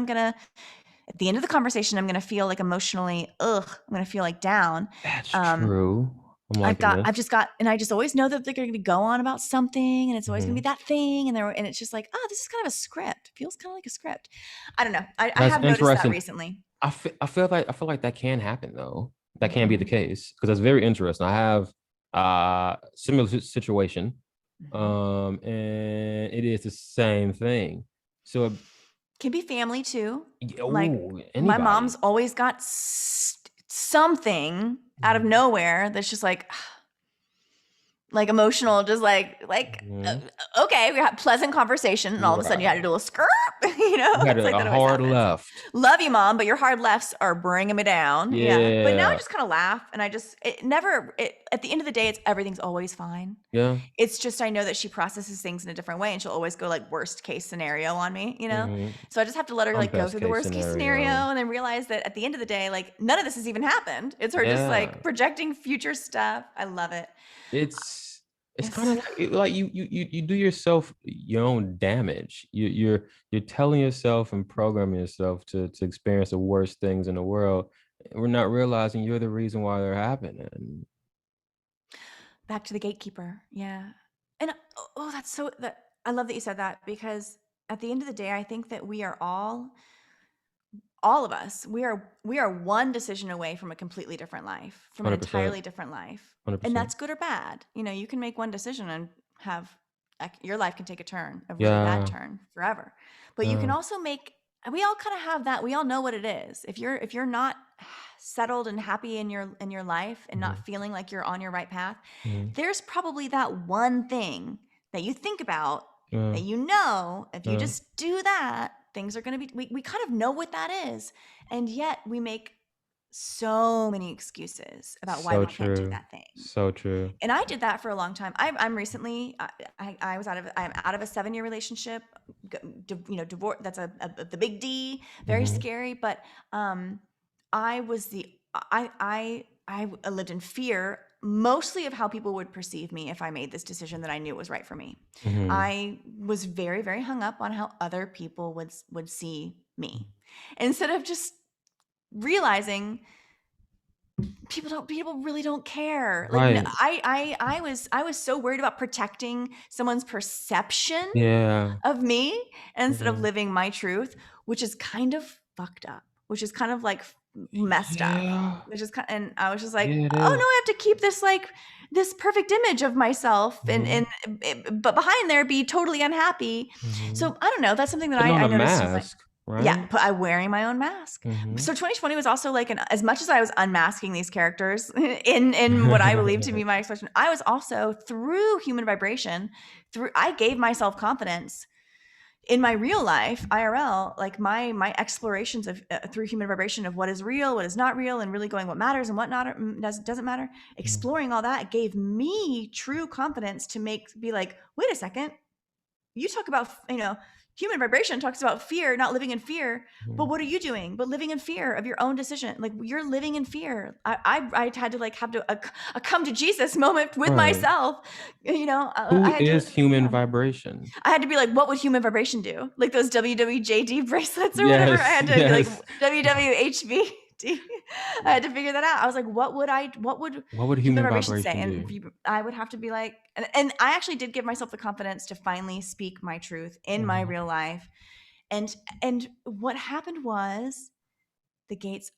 At the end of the conversation, I'm going to feel like emotionally, I'm going to feel like down. That's true. I just always know that they're going to go on about something, and it's always going to be that thing. And it's just like, oh, this is kind of a script. It feels kind of like a script. I don't know. I have noticed that recently. I feel like that can happen though. That can be the case because that's very interesting. I have similar situation, and it is the same thing. So it can be family too. Like my mom's always got something out of nowhere that's just like emotional, just okay, we had pleasant conversation, and all of a sudden you had to do a skirt, you know, you had a hard left. Love you, Mom, but your hard lefts are bringing me down. Yeah. But now I just kind of laugh, and at the end of the day, everything's always fine. Yeah. It's just I know that she processes things in a different way, and she'll always go like worst case scenario on me, you know. So I just have to let her go through the worst case scenario, and then realize that at the end of the day, like none of this has even happened. It's her just like projecting future stuff. I love it. It's kind of like you do yourself your own damage. You're telling yourself and programming yourself to experience the worst things in the world. We're not realizing you're the reason why they're happening. Back to the gatekeeper. Yeah. And I love that you said that, because at the end of the day, I think that we are all of us, we are one decision away from a completely different life, from an 100%. Entirely different life. 100%. And that's good or bad. You know, you can make one decision and have your life can take a turn, a really bad turn forever. But you can also we all kind of have that. We all know what it is. If you're not settled and happy in your life and not feeling like you're on your right path, there's probably that one thing that you think about that you know, if you just do that, things are going to be, we kind of know what that is. And yet we make so many excuses about why we can't do that thing. So true. And I did that for a long time. I'm recently, I'm out of a 7-year relationship, divorce. That's the big D, very scary. But I lived in fear mostly of how people would perceive me if I made this decision that I knew was right for me. I was very, very hung up on how other people would see me, instead of just realizing people really don't care. Like I was so worried about protecting someone's perception of me instead of living my truth, which is kind of fucked up, which is kind of like messed up, which is and I was just like, oh no, I have to keep this this perfect image of myself but behind there be totally unhappy. So I don't know, that's something that I noticed. Right? Yeah, but I'm wearing my own mask. So 2020 was also like as much as I was unmasking these characters in what I believe to be my expression, I was also, through human vibration, I gave myself confidence in my real life, IRL, like my explorations of through human vibration of what is real, what is not real, and really going what matters and what doesn't matter. Exploring all that gave me true confidence to be like, wait a second, you talk about, human vibration talks about fear, not living in fear. But what are you doing? But living in fear of your own decision. Like, you're living in fear. I had to have a come to Jesus moment with myself. Who is human vibration? I had to be like, what would human vibration do? Like those WWJD bracelets or whatever. I had to be like WWHB. I had to figure that out. I was like, what would human vibration say? And I would have to be like, and I actually did give myself the confidence to finally speak my truth in my real life. And what happened was the gates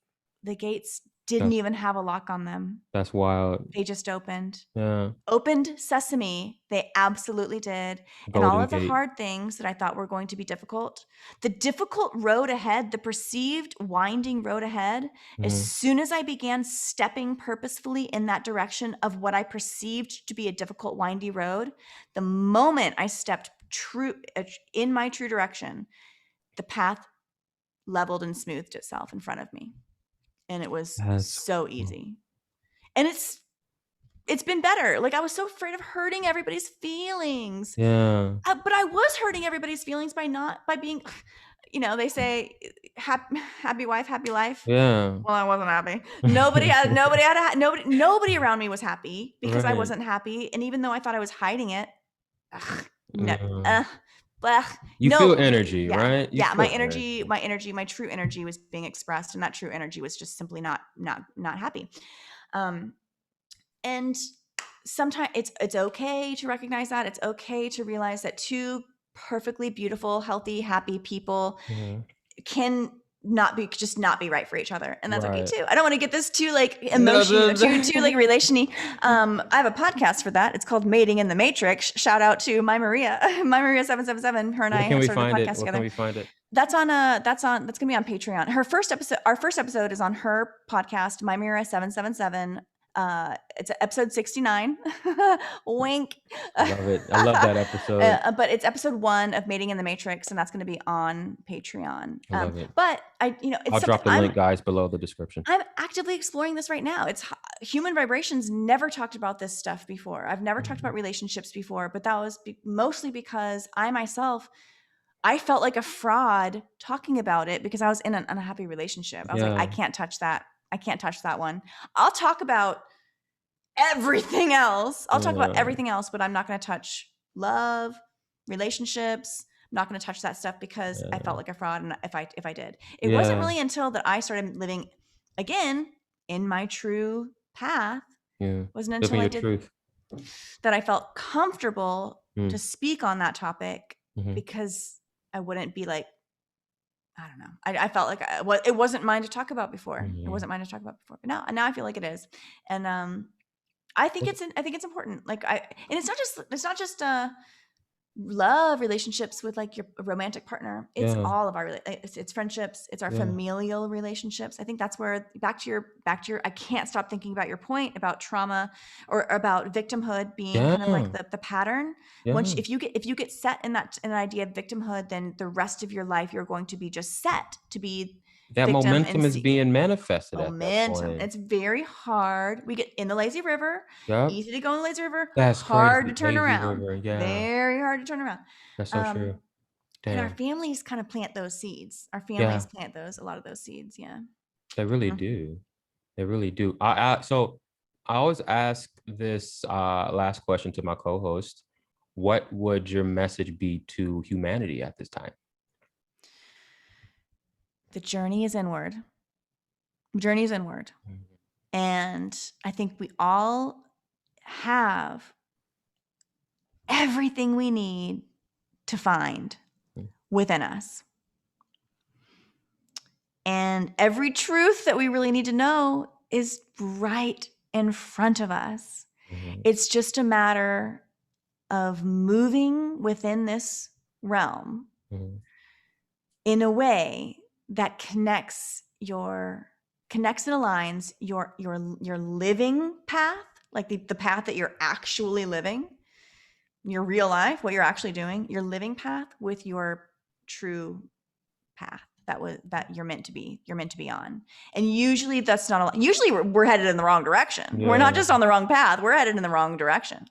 didn't even have a lock on them. That's wild. They just opened. Yeah. Opened sesame. They absolutely did. And all of the hard things that I thought were going to be difficult, the difficult road ahead, the perceived winding road ahead, as soon as I began stepping purposefully in that direction of what I perceived to be a difficult, windy road, the moment I stepped in my true direction, the path leveled and smoothed itself in front of me. And it was so easy. And it's been better. Like, I was so afraid of hurting everybody's feelings. Yeah. But I was hurting everybody's feelings by being, they say happy wife, happy life. Yeah. Well, I wasn't happy. Nobody around me was happy because I wasn't happy. And even though I thought I was hiding it, You feel energy, right? You My feel energy, my true energy was being expressed, and that true energy was just simply not happy. And sometimes it's okay to recognize that. It's okay to realize that two perfectly beautiful, healthy, happy people can not be right for each other, and that's okay too. I don't want to get this too like emotional, too like relationy. I have a podcast for that. It's called Mating in the Matrix. Shout out to my Maria 777. Her and I started a podcast together. Where can we find it? That's gonna be on Patreon. Our first episode is on her podcast, My Maria 777. It's episode 69. Wink. I love it. I love that episode. But it's episode 1 of Mating in the Matrix, and that's going to be on Patreon. I love it. But I'll drop the link, guys, below the description. I'm actively exploring this right now. It's Human Vibrations never talked about this stuff before. I've never talked about relationships before, but that was mostly because I felt like a fraud talking about it because I was in an unhappy relationship. I was like, I can't touch that. I can't touch that one. I'll talk about everything else. But I'm not going to touch love, relationships. I'm not going to touch that stuff because I felt like a fraud. And if I did, it wasn't really until that I started living again in my true path. Wasn't until I did that I felt comfortable to speak on that topic because I wouldn't be like, I don't know. I felt like it wasn't mine to talk about before. It wasn't mine to talk about before. But now I feel like it is. And I think it's important. Like and it's not just love relationships with like your romantic partner. It's all of our it's friendships, it's our familial relationships. I think that's where back to your I can't stop thinking about your point about trauma or about victimhood being kind of like the pattern. Once if you get set in an idea of victimhood, then the rest of your life you're going to be just set to be that momentum is being manifested at that point. It's very hard. We get in the lazy river. Easy to go in the lazy river. That's hard crazy. To turn around. River, very hard to turn around. That's so true. And our families kind of plant those seeds. Our families plant a lot of those seeds. Yeah. They really do. They really do. So I always ask this last question to my co-host. What would your message be to humanity at this time? The journey is inward. And I think we all have everything we need to find within us. And every truth that we really need to know is right in front of us. It's just a matter of moving within this realm in a way that connects and aligns your living path, like the path that you're actually living, your real life, what you're actually doing, your living path with your true path that you're meant to be on. And usually that's not usually we're headed in the wrong direction. We're not just on the wrong path, we're headed in the wrong direction.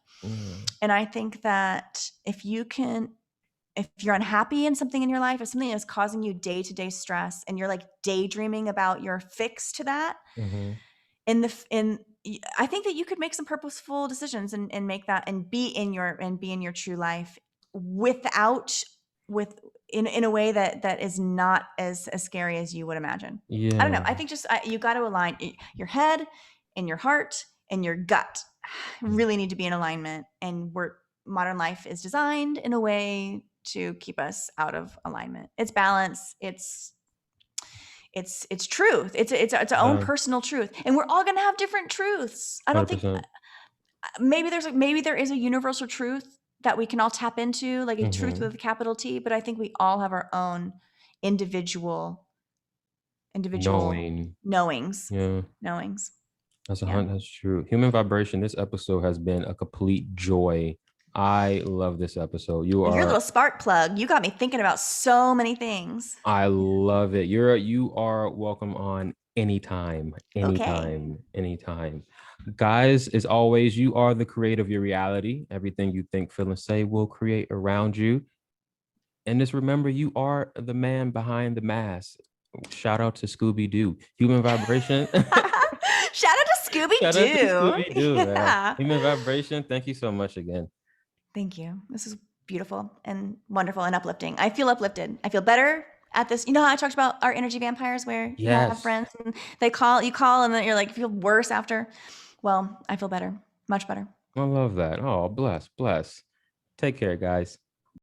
And I think that if you're unhappy in something in your life, if something is causing you day-to-day stress and you're like daydreaming about your fix to that, I think that you could make some purposeful decisions and make that and be in your true life in a way that is not as scary as you would imagine. I don't know. I think just you got to align your head and your heart and your gut really need to be in alignment. And modern life is designed in a way to keep us out of alignment. It's balance. It's truth. It's our own personal truth, and we're all going to have different truths. I don't 100%. Think maybe there is a universal truth that we can all tap into, like a truth with a capital T. But I think we all have our own individual knowings. Knowings. That's true. Human Vibration. This episode has been a complete joy. I love this episode. You're a little spark plug. You got me thinking about so many things. I love it. You are welcome on anytime. Guys, as always, you are the creator of your reality. Everything you think, feel, and say will create around you. And just remember, you are the man behind the mask. Shout out to Scooby-Doo. Human Vibration. Shout out to Scooby-Doo. Yeah. Human Vibration. Thank you so much again. Thank you. This is beautiful and wonderful and uplifting. I feel uplifted. I feel better at this. You know how I talked about our energy vampires where you have Yes. friends and you call and then you're like, you feel worse after. Well, I feel better, much better. I love that. Oh, bless. Take care, guys.